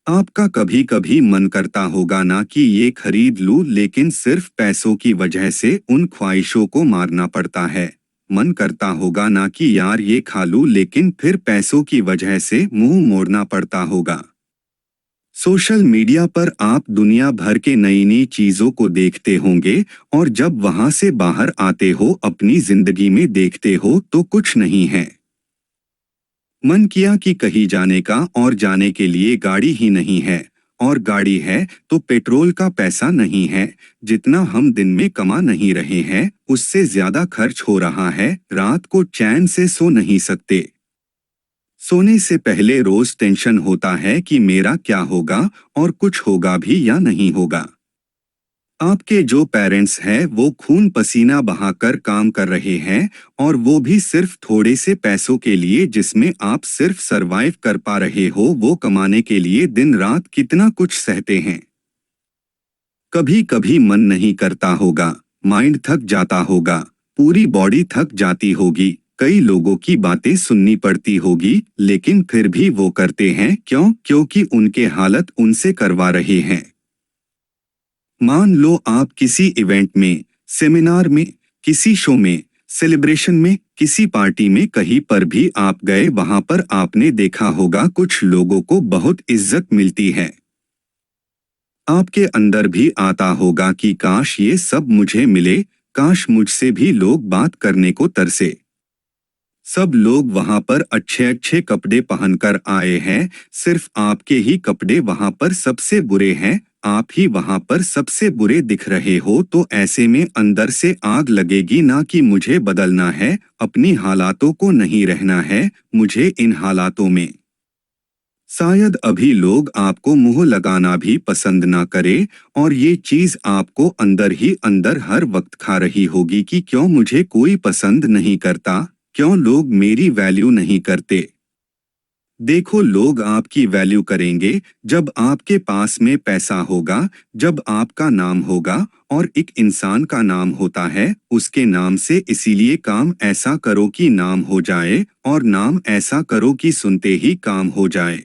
आपका कभी कभी मन करता होगा ना कि ये खरीद लूं, लेकिन सिर्फ पैसों की वजह से उन ख्वाहिशों को मारना पड़ता है। मन करता होगा ना कि यार ये खा लूं, लेकिन फिर पैसों की वजह से मुंह मोड़ना पड़ता होगा। सोशल मीडिया पर आप दुनिया भर के नई नई चीजों को देखते होंगे और जब वहां से बाहर आते हो, अपनी जिंदगी में देखते हो तो कुछ नहीं है। मन किया कि कहीं जाने का और जाने के लिए गाड़ी ही नहीं है, और गाड़ी है तो पेट्रोल का पैसा नहीं है। जितना हम दिन में कमा नहीं रहे हैं उससे ज्यादा खर्च हो रहा है, रात को चैन से सो नहीं सकते। सोने से पहले रोज टेंशन होता है कि मेरा क्या होगा और कुछ होगा भी या नहीं होगा। आपके जो पेरेंट्स हैं वो खून पसीना बहाकर काम कर रहे हैं, और वो भी सिर्फ थोड़े से पैसों के लिए, जिसमें आप सिर्फ सरवाइव कर पा रहे हो। वो कमाने के लिए दिन रात कितना कुछ सहते हैं। कभी कभी मन नहीं करता होगा, माइंड थक जाता होगा, पूरी बॉडी थक जाती होगी, कई लोगों की बातें सुननी पड़ती होगी, लेकिन फिर भी वो करते हैं। क्यों? क्योंकि उनके हालत उनसे करवा रहे हैं। मान लो आप किसी इवेंट में, सेमिनार में, किसी शो में, सेलिब्रेशन में, किसी पार्टी में, कहीं पर भी आप गए, वहां पर आपने देखा होगा कुछ लोगों को बहुत इज्जत मिलती है। आपके अंदर भी आता होगा कि काश ये सब मुझे मिले, काश मुझसे भी लोग बात करने को तरसे। सब लोग वहां पर अच्छे अच्छे कपड़े पहनकर आए हैं, सिर्फ आपके ही कपड़े वहां पर सबसे बुरे हैं, आप ही वहां पर सबसे बुरे दिख रहे हो। तो ऐसे में अंदर से आग लगेगी ना कि मुझे बदलना है, अपनी हालातों को नहीं रहना है, मुझे इन हालातों में। शायद अभी लोग आपको मुंह लगाना भी पसंद ना करे, और ये चीज आपको अंदर ही अंदर हर वक्त खा रही होगी कि क्यों मुझे कोई पसंद नहीं करता, क्यों लोग मेरी वैल्यू नहीं करते। देखो, लोग आपकी वैल्यू करेंगे जब आपके पास में पैसा होगा, जब आपका नाम होगा, और एक इंसान का नाम होता है उसके नाम से, इसीलिए काम ऐसा करो कि नाम हो जाए, और नाम ऐसा करो कि सुनते ही काम हो जाए।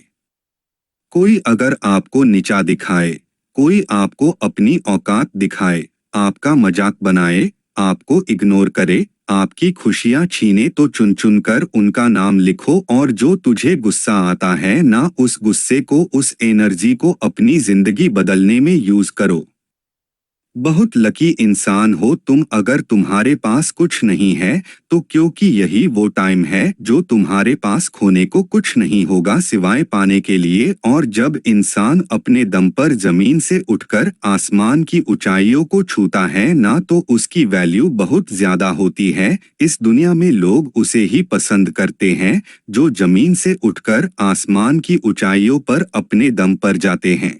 कोई अगर आपको नीचा दिखाए, कोई आपको अपनी औकात दिखाए, आपका मजाक बनाए, आपको इग्नोर करे, आपकी खुशियां छीने, तो चुन चुन कर उनका नाम लिखो, और जो तुझे गुस्सा आता है ना, उस गुस्से को, उस एनर्जी को अपनी जिंदगी बदलने में यूज करो। बहुत लकी इंसान हो तुम अगर तुम्हारे पास कुछ नहीं है, तो क्योंकि यही वो टाइम है जो तुम्हारे पास खोने को कुछ नहीं होगा सिवाय पाने के लिए। और जब इंसान अपने दम पर जमीन से उठकर आसमान की ऊंचाइयों को छूता है ना, तो उसकी वैल्यू बहुत ज्यादा होती है। इस दुनिया में लोग उसे ही पसंद करते हैं जो जमीन से उठकर आसमान की ऊंचाइयों पर अपने दम पर जाते हैं।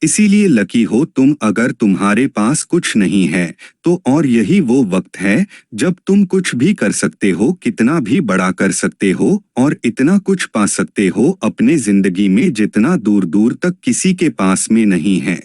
इसीलिए लकी हो तुम अगर तुम्हारे पास कुछ नहीं है तो। और यही वो वक्त है जब तुम कुछ भी कर सकते हो, कितना भी बड़ा कर सकते हो, और इतना कुछ पा सकते हो अपने जिंदगी में जितना दूर दूर तक किसी के पास में नहीं है।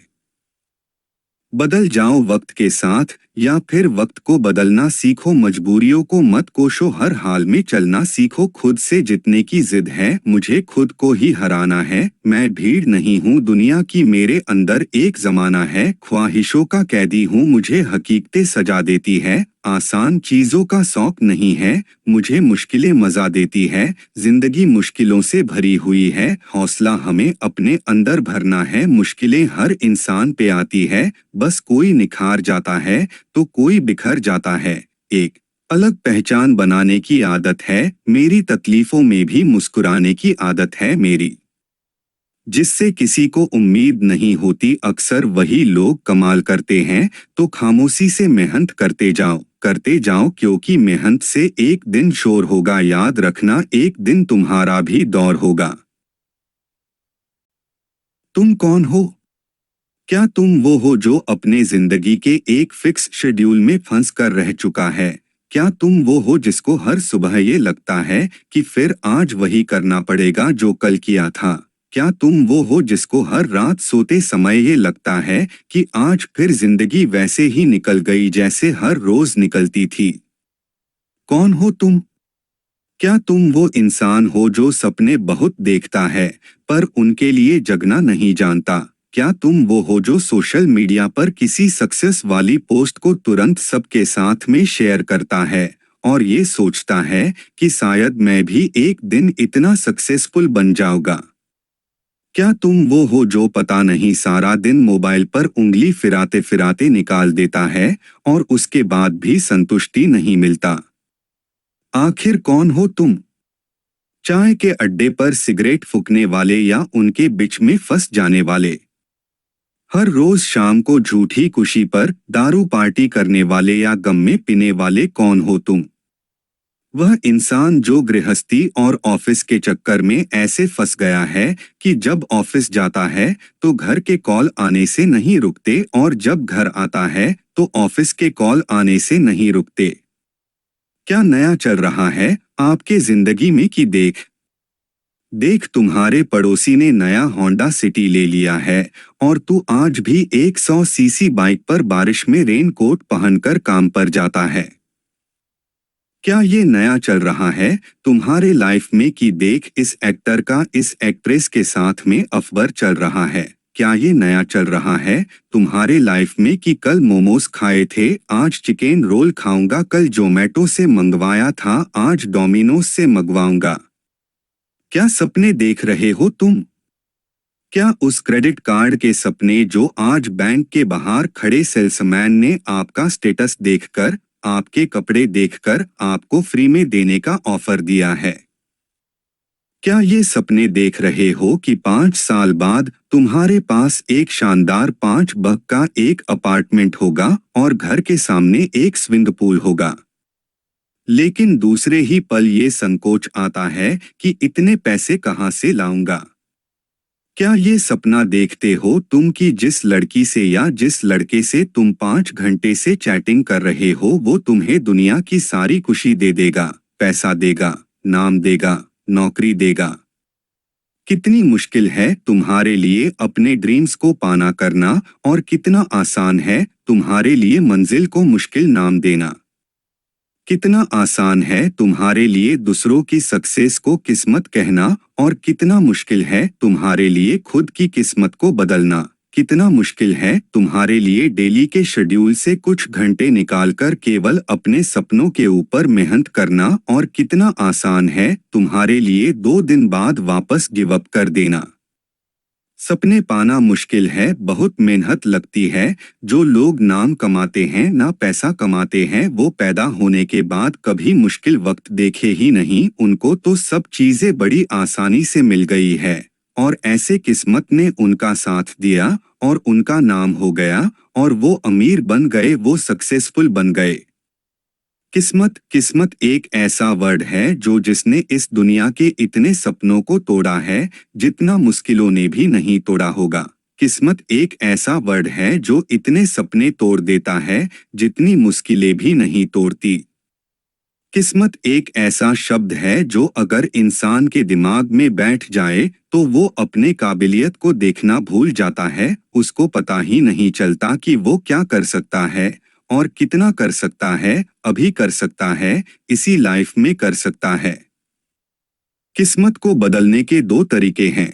बदल जाओ वक्त के साथ, या फिर वक्त को बदलना सीखो, मजबूरियों को मत कोसो, हर हाल में चलना सीखो। खुद से जीतने की जिद है, मुझे खुद को ही हराना है, मैं भीड़ नहीं हूँ दुनिया की, मेरे अंदर एक जमाना है, ख्वाहिशों का कैदी हूँ, मुझे हकीकतें सजा देती है, आसान चीजों का शौक नहीं है, मुझे मुश्किलें मजा देती है, जिंदगी मुश्किलों से भरी हुई है, हौसला हमें अपने अंदर भरना है, मुश्किलें हर इंसान पे आती है, बस कोई निखार जाता है तो कोई बिखर जाता है। एक अलग पहचान बनाने की आदत है मेरी, तकलीफों में भी मुस्कुराने की आदत है मेरी। जिससे किसी को उम्मीद नहीं होती, अक्सर वही लोग कमाल करते हैं। तो खामोशी से मेहनत करते जाओ, क्योंकि मेहनत से एक दिन शोर होगा, याद रखना एक दिन तुम्हारा भी दौर होगा। तुम कौन हो? क्या तुम वो हो जो अपने जिंदगी के एक फिक्स शेड्यूल में फंस कर रह चुका है? क्या तुम वो हो जिसको हर सुबह ये लगता है कि फिर आज वही करना पड़ेगा जो कल किया था? क्या तुम वो हो जिसको हर रात सोते समय ये लगता है कि आज फिर जिंदगी वैसे ही निकल गई जैसे हर रोज निकलती थी? कौन हो तुम? क्या तुम वो इंसान हो जो सपने बहुत देखता है पर उनके लिए जगना नहीं जानता? क्या तुम वो हो जो सोशल मीडिया पर किसी सक्सेस वाली पोस्ट को तुरंत सबके साथ में शेयर करता है और ये सोचता है कि शायद मैं भी एक दिन इतना सक्सेसफुल बन जाऊंगा? क्या तुम वो हो जो पता नहीं सारा दिन मोबाइल पर उंगली फिराते फिराते निकाल देता है और उसके बाद भी संतुष्टि नहीं मिलता? आखिर कौन हो तुम? चाय के अड्डे पर सिगरेट फूकने वाले या उनके बीच में फंस जाने वाले? हर रोज शाम को झूठी खुशी पर दारू पार्टी करने वाले या गम में पीने वाले? कौन हो तुम? वह इंसान जो गृहस्थी और ऑफिस के चक्कर में ऐसे फंस गया है कि जब ऑफिस जाता है तो घर के कॉल आने से नहीं रुकते और जब घर आता है तो ऑफिस के कॉल आने से नहीं रुकते। क्या नया चल रहा है आपके जिंदगी में कि देख देख तुम्हारे पड़ोसी ने नया होंडा सिटी ले लिया है और तू आज भी 100 सीसी बाइक पर बारिश में रेनकोट पहनकर काम पर जाता है। क्या ये नया चल रहा है तुम्हारे लाइफ में कि देख इस एक्टर का इस एक्ट्रेस के साथ में अफवर चल रहा है? क्या ये नया चल रहा है तुम्हारे लाइफ में कि कल मोमोज खाए थे आज चिकन रोल खाऊंगा, कल जोमेटो से मंगवाया था आज डोमिनोज से मंगवाऊंगा? क्या सपने देख रहे हो तुम? क्या उस क्रेडिट कार्ड के सपने जो आज बैंक के बाहर खड़े सेल्समैन ने आपका स्टेटस देखकर, आपके कपड़े देखकर आपको फ्री में देने का ऑफर दिया है? क्या ये सपने देख रहे हो कि 5 साल बाद तुम्हारे पास एक शानदार 5 BHK का एक अपार्टमेंट होगा और घर के सामने एक स्विमिंग पूल होगा? लेकिन दूसरे ही पल ये संकोच आता है कि इतने पैसे कहाँ से लाऊंगा? क्या ये सपना देखते हो तुम कि जिस लड़की से या जिस लड़के से तुम 5 घंटे से चैटिंग कर रहे हो वो तुम्हें दुनिया की सारी खुशी दे देगा, पैसा देगा, नाम देगा, नौकरी देगा? कितनी मुश्किल है तुम्हारे लिए अपने ड्रीम्स को पाना करना और कितना आसान है तुम्हारे लिए मंजिल को मुश्किल नाम देना। कितना आसान है तुम्हारे लिए दूसरों की सक्सेस को किस्मत कहना और कितना मुश्किल है तुम्हारे लिए खुद की किस्मत को बदलना। कितना मुश्किल है तुम्हारे लिए डेली के शेड्यूल से कुछ घंटे निकालकर केवल अपने सपनों के ऊपर मेहनत करना और कितना आसान है तुम्हारे लिए 2 दिन बाद वापस गिव अप कर देना। सपने पाना मुश्किल है, बहुत मेहनत लगती है। जो लोग नाम कमाते हैं ना पैसा कमाते हैं वो पैदा होने के बाद कभी मुश्किल वक्त देखे ही नहीं, उनको तो सब चीजें बड़ी आसानी से मिल गई है और ऐसे किस्मत ने उनका साथ दिया और उनका नाम हो गया और वो अमीर बन गए, वो सक्सेसफुल बन गए। किस्मत किस्मत एक ऐसा वर्ड है जो जिसने इस दुनिया के इतने सपनों को तोड़ा है जितना मुश्किलों ने भी नहीं तोड़ा होगा। किस्मत एक ऐसा वर्ड है जो इतने सपने तोड़ देता है जितनी मुश्किलें भी नहीं तोड़ती। किस्मत एक ऐसा शब्द है जो अगर इंसान के दिमाग में बैठ जाए तो वो अपने काबिलियत को देखना भूल जाता है, उसको पता ही नहीं चलता कि वो क्या कर सकता है और कितना कर सकता है, अभी कर सकता है, इसी लाइफ में कर सकता है। किस्मत को बदलने के 2 तरीके हैं।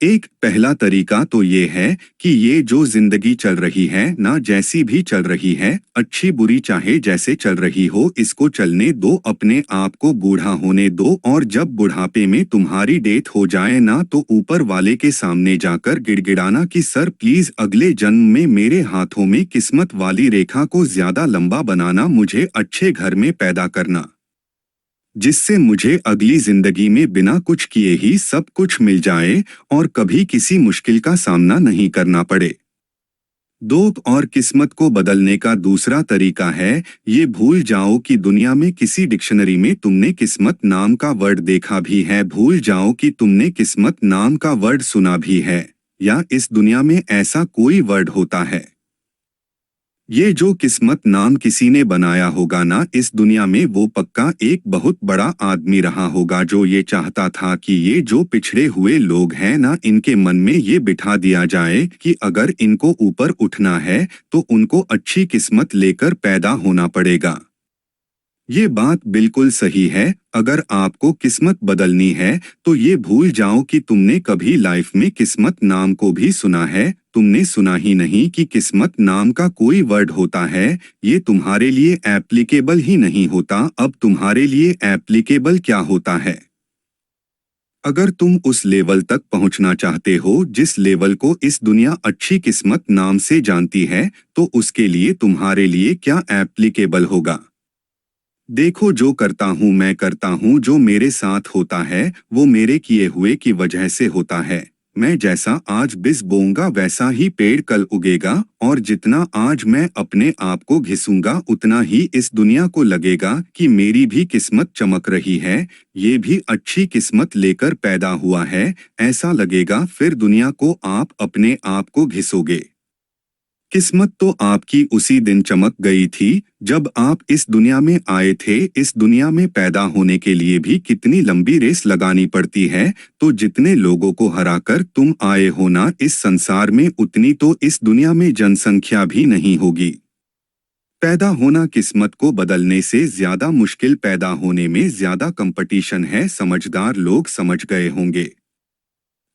एक पहला तरीका तो ये है कि ये जो जिंदगी चल रही है ना, जैसी भी चल रही है, अच्छी बुरी चाहे जैसे चल रही हो, इसको चलने दो, अपने आप को बूढ़ा होने दो और जब बुढ़ापे में तुम्हारी डेथ हो जाए ना तो ऊपर वाले के सामने जाकर गिड़गिड़ाना कि सर प्लीज अगले जन्म में मेरे हाथों में किस्मत वाली रेखा को ज्यादा लंबा बनाना, मुझे अच्छे घर में पैदा करना जिससे मुझे अगली जिंदगी में बिना कुछ किए ही सब कुछ मिल जाए और कभी किसी मुश्किल का सामना नहीं करना पड़े। 2 और किस्मत को बदलने का दूसरा तरीका है ये भूल जाओ कि दुनिया में किसी डिक्शनरी में तुमने किस्मत नाम का वर्ड देखा भी है, भूल जाओ कि तुमने किस्मत नाम का वर्ड सुना भी है या इस दुनिया में ऐसा कोई वर्ड होता है। ये जो किस्मत नाम किसी ने बनाया होगा ना, इस दुनिया में वो पक्का एक बहुत बड़ा आदमी रहा होगा जो ये चाहता था कि ये जो पिछड़े हुए लोग हैं ना, इनके मन में ये बिठा दिया जाए कि अगर इनको ऊपर उठना है तो उनको अच्छी किस्मत लेकर पैदा होना पड़ेगा। ये बात बिल्कुल सही है। अगर आपको किस्मत बदलनी है तो ये भूल जाओ कि तुमने कभी लाइफ में किस्मत नाम को भी सुना है। तुमने सुना ही नहीं कि किस्मत नाम का कोई वर्ड होता है, ये तुम्हारे लिए एप्लीकेबल ही नहीं होता। अब तुम्हारे लिए एप्लीकेबल क्या होता है? अगर तुम उस लेवल तक पहुंचना चाहते हो जिस लेवल को इस दुनिया अच्छी किस्मत नाम से जानती है, तो उसके लिए तुम्हारे लिए क्या एप्लीकेबल होगा? देखो, जो करता हूँ मैं करता हूँ, जो मेरे साथ होता है वो मेरे किए हुए की वजह से होता है। मैं जैसा आज बीज बोऊंगा वैसा ही पेड़ कल उगेगा, और जितना आज मैं अपने आप को घिसूंगा उतना ही इस दुनिया को लगेगा कि मेरी भी किस्मत चमक रही है, ये भी अच्छी किस्मत लेकर पैदा हुआ है, ऐसा लगेगा। फिर दुनिया को आप अपने आप को घिसोगे। किस्मत तो आपकी उसी दिन चमक गई थी जब आप इस दुनिया में आए थे। इस दुनिया में पैदा होने के लिए भी कितनी लंबी रेस लगानी पड़ती है, तो जितने लोगों को हराकर तुम आए हो ना इस संसार में, उतनी तो इस दुनिया में जनसंख्या भी नहीं होगी। पैदा होना किस्मत को बदलने से ज्यादा मुश्किल, पैदा होने में ज्यादा कंपटीशन है, समझदार लोग समझ गए होंगे।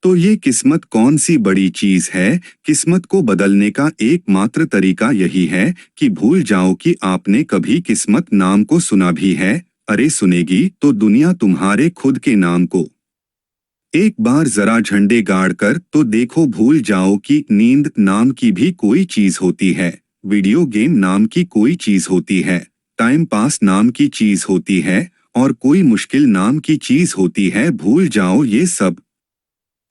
तो ये किस्मत कौन सी बड़ी चीज है? किस्मत को बदलने का एकमात्र तरीका यही है कि भूल जाओ कि आपने कभी किस्मत नाम को सुना भी है। अरे सुनेगी तो दुनिया तुम्हारे खुद के नाम को। एक बार जरा झंडे गाड़ कर तो देखो, भूल जाओ कि नींद नाम की भी कोई चीज होती है, वीडियो गेम नाम की कोई चीज होती है, टाइम पास नाम की चीज होती है, और कोई मुश्किल नाम की चीज होती है। भूल जाओ ये सब।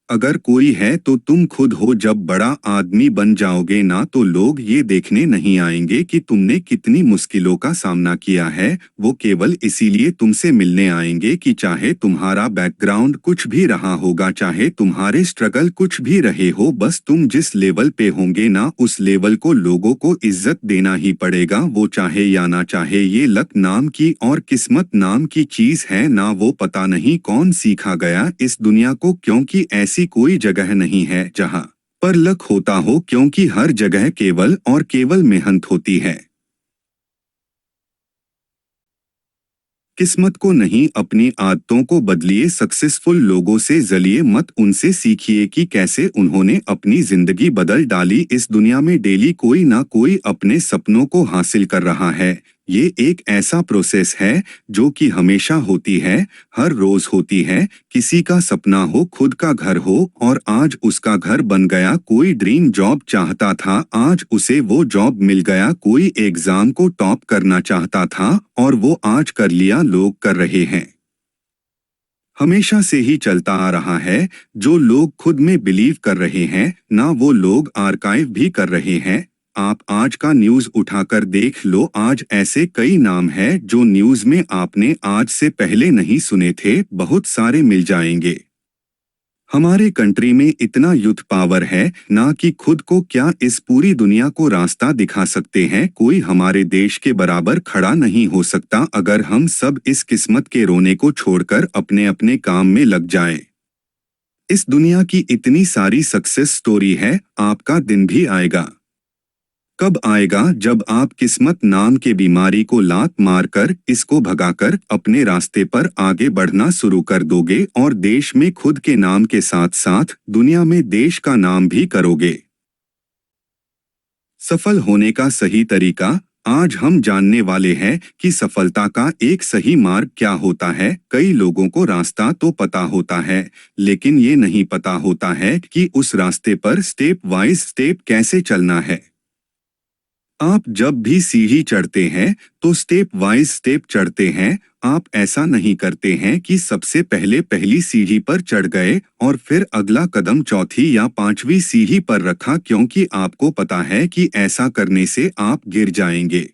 अगर कोई है तो तुम खुद हो। जब बड़ा आदमी बन जाओगे ना तो लोग ये देखने नहीं आएंगे कि तुमने कितनी मुश्किलों का सामना किया है, वो केवल इसीलिए तुमसे मिलने आएंगे कि चाहे तुम्हारा बैकग्राउंड कुछ भी रहा होगा, चाहे तुम्हारे स्ट्रगल कुछ भी रहे हो, बस तुम जिस लेवल पे होंगे ना उस लेवल को लोगों को इज्जत देना ही पड़ेगा, वो चाहे या ना चाहे। ये लक नाम की और किस्मत नाम की चीज है ना, वो पता नहीं कौन सीखा गया इस दुनिया को, क्योंकि ऐसी कोई जगह नहीं है जहां पर लक होता हो, क्योंकि हर जगह केवल और केवल मेहनत होती है। किस्मत को नहीं, अपनी आदतों को बदलिए। सक्सेसफुल लोगों से जलिए मत, उनसे सीखिए कि कैसे उन्होंने अपनी जिंदगी बदल डाली। इस दुनिया में डेली कोई ना कोई अपने सपनों को हासिल कर रहा है। ये एक ऐसा प्रोसेस है जो कि हमेशा होती है, हर रोज होती है। किसी का सपना हो खुद का घर हो और आज उसका घर बन गया। कोई ड्रीम जॉब चाहता था, आज उसे वो जॉब मिल गया। कोई एग्जाम को टॉप करना चाहता था और वो आज कर लिया। लोग कर रहे हैं, हमेशा से ही चलता आ रहा है। जो लोग खुद में बिलीव कर रहे हैं ना, वो लोग आर्काइव भी कर रहे हैं। आप आज का न्यूज़ उठाकर देख लो, आज ऐसे कई नाम हैं जो न्यूज़ में आपने आज से पहले नहीं सुने थे, बहुत सारे मिल जाएंगे। हमारे कंट्री में इतना यूथ पावर है ना कि खुद को क्या इस पूरी दुनिया को रास्ता दिखा सकते हैं। कोई हमारे देश के बराबर खड़ा नहीं हो सकता अगर हम सब इस किस्मत के रोने को छोड़कर अपने अपने काम में लग जाएं। इस दुनिया की इतनी सारी सक्सेस स्टोरी है, आपका दिन भी आएगा। कब आएगा? जब आप किस्मत नाम के बीमारी को लात मारकर, इसको भगाकर अपने रास्ते पर आगे बढ़ना शुरू कर दोगे और देश में खुद के नाम के साथ साथ दुनिया में देश का नाम भी करोगे। सफल होने का सही तरीका आज हम जानने वाले हैं कि सफलता का एक सही मार्ग क्या होता है। कई लोगों को रास्ता तो पता होता है, लेकिन ये नहीं पता होता है कि उस रास्ते पर स्टेप वाइज स्टेप कैसे चलना है। आप जब भी सीढ़ी चढ़ते हैं तो स्टेप वाइज स्टेप चढ़ते हैं। आप ऐसा नहीं करते हैं कि सबसे पहले पहली सीढ़ी पर चढ़ गए और फिर अगला कदम चौथी या पांचवी सीढ़ी पर रखा, क्योंकि आपको पता है कि ऐसा करने से आप गिर जाएंगे।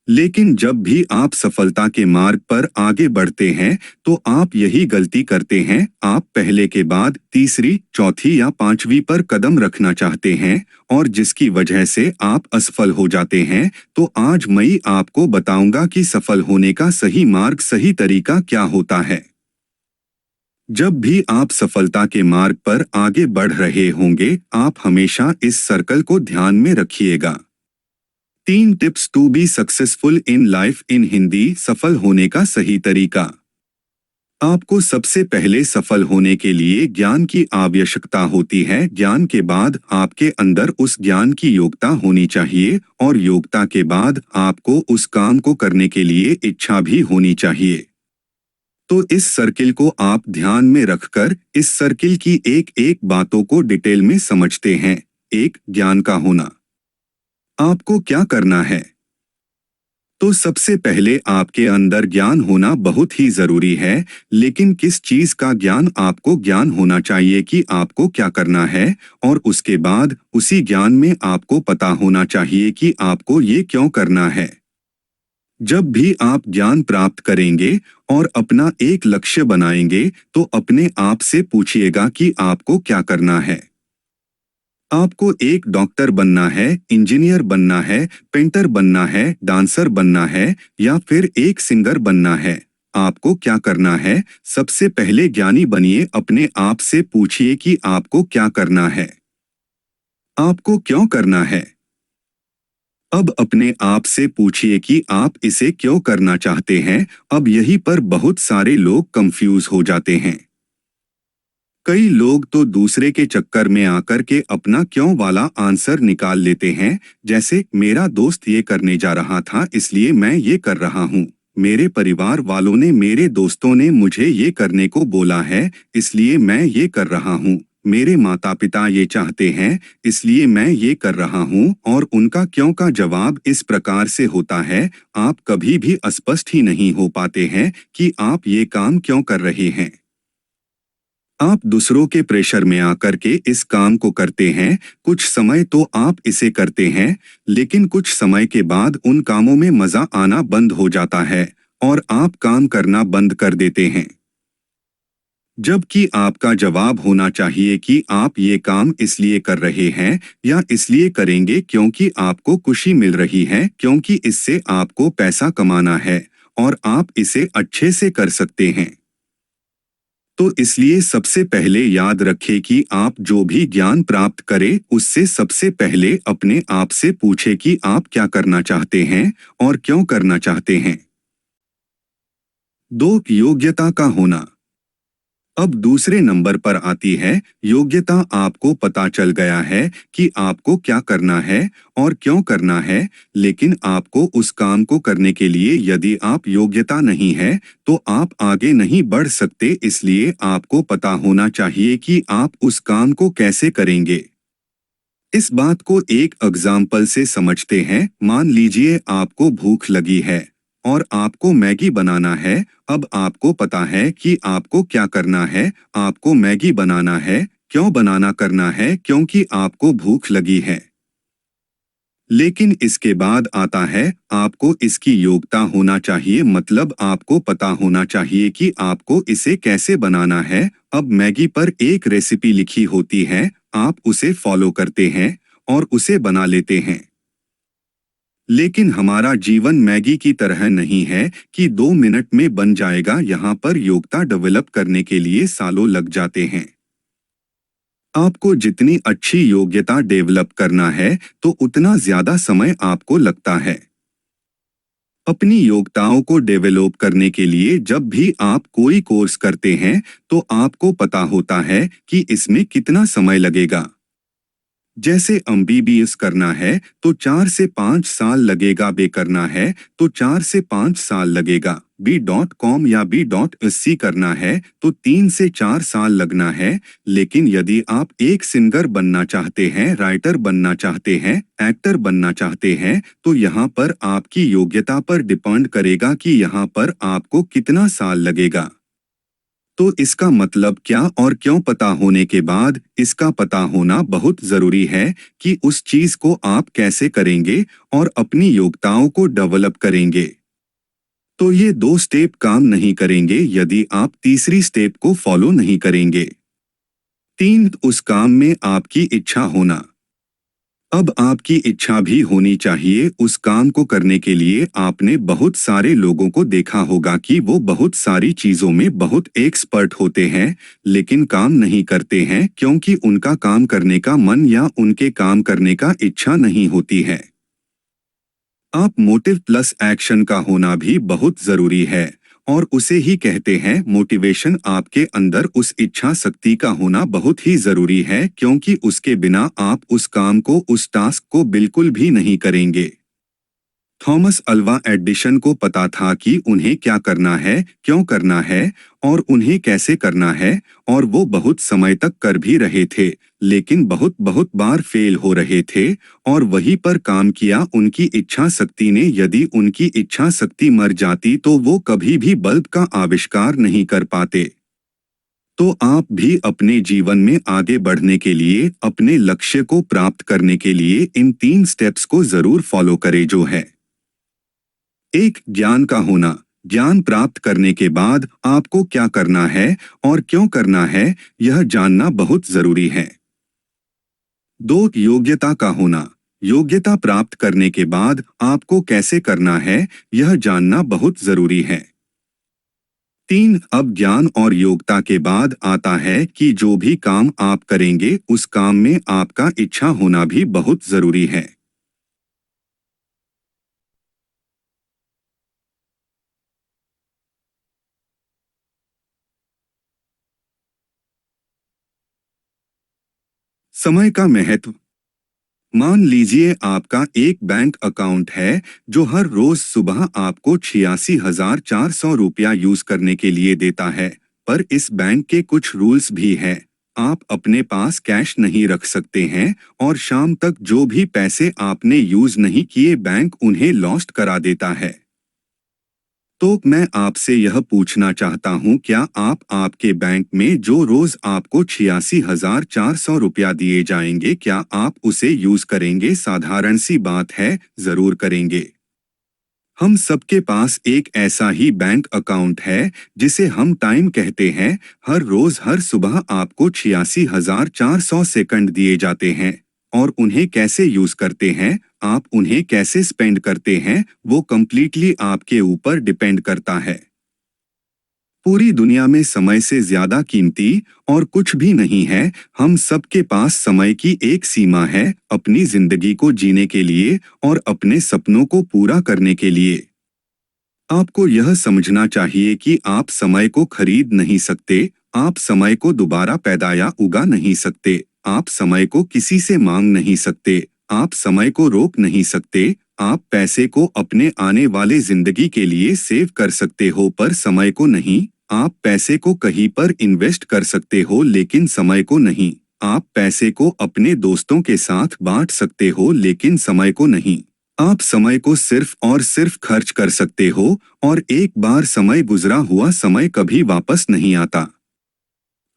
लेकिन जब भी आप सफलता के मार्ग पर आगे बढ़ते हैं तो आप यही गलती करते हैं। आप पहले के बाद तीसरी, चौथी या पांचवी पर कदम रखना चाहते हैं और जिसकी वजह से आप असफल हो जाते हैं। तो आज मैं आपको बताऊंगा कि सफल होने का सही मार्ग, सही तरीका क्या होता है। जब भी आप सफलता के मार्ग पर आगे बढ़ रहे होंगे, आप हमेशा इस सर्कल को ध्यान में रखिएगा। 3 tips to be successful in life in Hindi. सफल होने का सही तरीका। आपको सबसे पहले सफल होने के लिए ज्ञान की आवश्यकता होती है। ज्ञान के बाद आपके अंदर उस ज्ञान की योग्यता होनी चाहिए और योग्यता के बाद आपको उस काम को करने के लिए इच्छा भी होनी चाहिए। तो इस सर्किल को आप ध्यान में रखकर इस सर्किल की एक एक बातों को डिटेल में समझते हैं। 1. ज्ञान का होना। आपको क्या करना है? तो सबसे पहले आपके अंदर ज्ञान होना बहुत ही जरूरी है, लेकिन किस चीज का ज्ञान? आपको ज्ञान होना चाहिए कि आपको क्या करना है, और उसके बाद उसी ज्ञान में आपको पता होना चाहिए कि आपको ये क्यों करना है। जब भी आप ज्ञान प्राप्त करेंगे और अपना एक लक्ष्य बनाएंगे, तो अपने आप से पूछिएगा कि आपको क्या करना है। आपको एक डॉक्टर बनना है, इंजीनियर बनना है, पेंटर बनना है, डांसर बनना है, या फिर एक सिंगर बनना है? आपको क्या करना है? सबसे पहले ज्ञानी बनिए, अपने आप से पूछिए कि आपको क्या करना है, आपको क्यों करना है। अब अपने आप से पूछिए कि आप इसे क्यों करना चाहते हैं। अब यहीं पर बहुत सारे लोग कंफ्यूज हो जाते हैं। कई लोग तो दूसरे के चक्कर में आकर के अपना क्यों वाला आंसर निकाल लेते हैं, जैसे मेरा दोस्त ये करने जा रहा था इसलिए मैं ये कर रहा हूँ, मेरे परिवार वालों ने, मेरे दोस्तों ने मुझे ये करने को बोला है इसलिए मैं ये कर रहा हूँ, मेरे माता पिता ये चाहते हैं इसलिए मैं ये कर रहा हूँ, और उनका क्यों का जवाब इस प्रकार से होता है। आप कभी भी स्पष्ट ही नहीं हो पाते हैं कि आप ये काम क्यों कर रहे हैं। आप दूसरों के प्रेशर में आकर के इस काम को करते हैं। कुछ समय तो आप इसे करते हैं, लेकिन कुछ समय के बाद उन कामों में मजा आना बंद हो जाता है और आप काम करना बंद कर देते हैं। जबकि आपका जवाब होना चाहिए कि आप ये काम इसलिए कर रहे हैं या इसलिए करेंगे क्योंकि आपको खुशी मिल रही है, क्योंकि इससे आपको पैसा कमाना है और आप इसे अच्छे से कर सकते हैं। तो इसलिए सबसे पहले याद रखें कि आप जो भी ज्ञान प्राप्त करें उससे सबसे पहले अपने आप से पूछें कि आप क्या करना चाहते हैं और क्यों करना चाहते हैं। 2. योग्यता का होना। अब दूसरे नंबर पर आती है योग्यता। आपको पता चल गया है कि आपको क्या करना है और क्यों करना है, लेकिन आपको उस काम को करने के लिए यदि आप योग्यता नहीं है तो आप आगे नहीं बढ़ सकते। इसलिए आपको पता होना चाहिए कि आप उस काम को कैसे करेंगे। इस बात को एक एग्जाम्पल से समझते हैं। मान लीजिए आपको भूख लगी है और आपको मैगी बनाना है। अब आपको पता है कि आपको क्या करना है, आपको मैगी बनाना है। क्यों बनाना करना है? क्योंकि आपको भूख लगी है। लेकिन इसके बाद आता है आपको इसकी योग्यता होना चाहिए, मतलब आपको पता होना चाहिए कि आपको इसे कैसे बनाना है। अब मैगी पर एक रेसिपी लिखी होती है, आप उसे फॉलो करते हैं और उसे बना लेते हैं। लेकिन हमारा जीवन मैगी की तरह नहीं है कि 2 मिनट में बन जाएगा। यहाँ पर योग्यता डेवलप करने के लिए सालों लग जाते हैं। आपको जितनी अच्छी योग्यता डेवलप करना है तो उतना ज्यादा समय आपको लगता है। अपनी योग्यताओं को डेवलप करने के लिए जब भी आप कोई कोर्स करते हैं तो आपको पता होता है कि इसमें कितना समय लगेगा। जैसे एमबीबीएस करना है तो 4 से 5 साल लगेगा, बे करना है तो 4 से 5 साल लगेगा, B.com या B.SC करना है तो 3 से 4 साल लगना है। लेकिन यदि आप एक सिंगर बनना चाहते हैं, राइटर बनना चाहते हैं, एक्टर बनना चाहते हैं, तो यहाँ पर आपकी योग्यता पर डिपेंड करेगा कि यहाँ पर आपको कितना साल लगेगा। तो इसका मतलब क्या और क्यों पता होने के बाद इसका पता होना बहुत जरूरी है कि उस चीज को आप कैसे करेंगे और अपनी योग्यताओं को डेवलप करेंगे। तो ये 2 स्टेप काम नहीं करेंगे यदि आप तीसरी स्टेप को फॉलो नहीं करेंगे। 3. उस काम में आपकी इच्छा होना। अब आपकी इच्छा भी होनी चाहिए उस काम को करने के लिए। आपने बहुत सारे लोगों को देखा होगा कि वो बहुत सारी चीजों में बहुत एक्सपर्ट होते हैं, लेकिन काम नहीं करते हैं क्योंकि उनका काम करने का मन या उनके काम करने का इच्छा नहीं होती है। आप मोटिव प्लस एक्शन का होना भी बहुत जरूरी है, और उसे ही कहते हैं मोटिवेशन। आपके अंदर उस इच्छा शक्ति का होना बहुत ही जरूरी है, क्योंकि उसके बिना आप उस काम को, उस टास्क को बिल्कुल भी नहीं करेंगे। थॉमस अल्वा एडिसन को पता था कि उन्हें क्या करना है, क्यों करना है और उन्हें कैसे करना है, और वो बहुत समय तक कर भी रहे थे, लेकिन बहुत बहुत बार फेल हो रहे थे, और वहीं पर काम किया उनकी इच्छा शक्ति ने। यदि उनकी इच्छा शक्ति मर जाती तो वो कभी भी बल्ब का आविष्कार नहीं कर पाते। तो आप भी अपने जीवन में आगे बढ़ने के लिए, अपने लक्ष्य को प्राप्त करने के लिए इन 3 स्टेप्स को जरूर फॉलो करें, जो है: 1. ज्ञान का होना। ज्ञान प्राप्त करने के बाद आपको क्या करना है और क्यों करना है, यह जानना बहुत जरूरी है। 2. योग्यता का होना। योग्यता प्राप्त करने के बाद आपको कैसे करना है, यह जानना बहुत जरूरी है। 3. अब ज्ञान और योग्यता के बाद आता है कि जो भी काम आप करेंगे उस काम में आपका इच्छा होना भी बहुत जरूरी है। समय का महत्व। मान लीजिए आपका एक बैंक अकाउंट है जो हर रोज सुबह आपको 86,400 रुपया यूज करने के लिए देता है, पर इस बैंक के कुछ रूल्स भी हैं। आप अपने पास कैश नहीं रख सकते हैं और शाम तक जो भी पैसे आपने यूज नहीं किए बैंक उन्हें लॉस्ट करा देता है। तो मैं आपसे यह पूछना चाहता हूँ, क्या आप आपके बैंक में जो रोज आपको 86,400 रुपया दिए जाएंगे, क्या आप उसे यूज करेंगे? साधारण सी बात है, जरूर करेंगे। हम सबके पास एक ऐसा ही बैंक अकाउंट है जिसे हम टाइम कहते हैं। हर रोज हर सुबह आपको 86,400 सेकंड दिए जाते हैं, और उन्हें कैसे यूज करते हैं, आप उन्हें कैसे स्पेंड करते हैं, वो कम्प्लीटली आपके ऊपर डिपेंड करता है। पूरी दुनिया में समय से ज्यादा कीमती और कुछ भी नहीं है। हम सबके पास समय की एक सीमा है, अपनी जिंदगी को जीने के लिए और अपने सपनों को पूरा करने के लिए। आपको यह समझना चाहिए कि आप समय को खरीद नहीं सकते, आप समय को दोबारा पैदा या उगा नहीं सकते, आप समय को किसी से मांग नहीं सकते, आप समय को रोक नहीं सकते। आप पैसे को अपने आने वाले जिंदगी के लिए सेव कर सकते हो, पर समय को नहीं। आप पैसे को कहीं पर इन्वेस्ट कर सकते हो, लेकिन समय को नहीं। आप पैसे को अपने दोस्तों के साथ बांट सकते हो, लेकिन समय को नहीं। आप समय को सिर्फ और सिर्फ खर्च कर सकते हो, और एक बार समय गुजरा हुआ समय कभी वापस नहीं आता।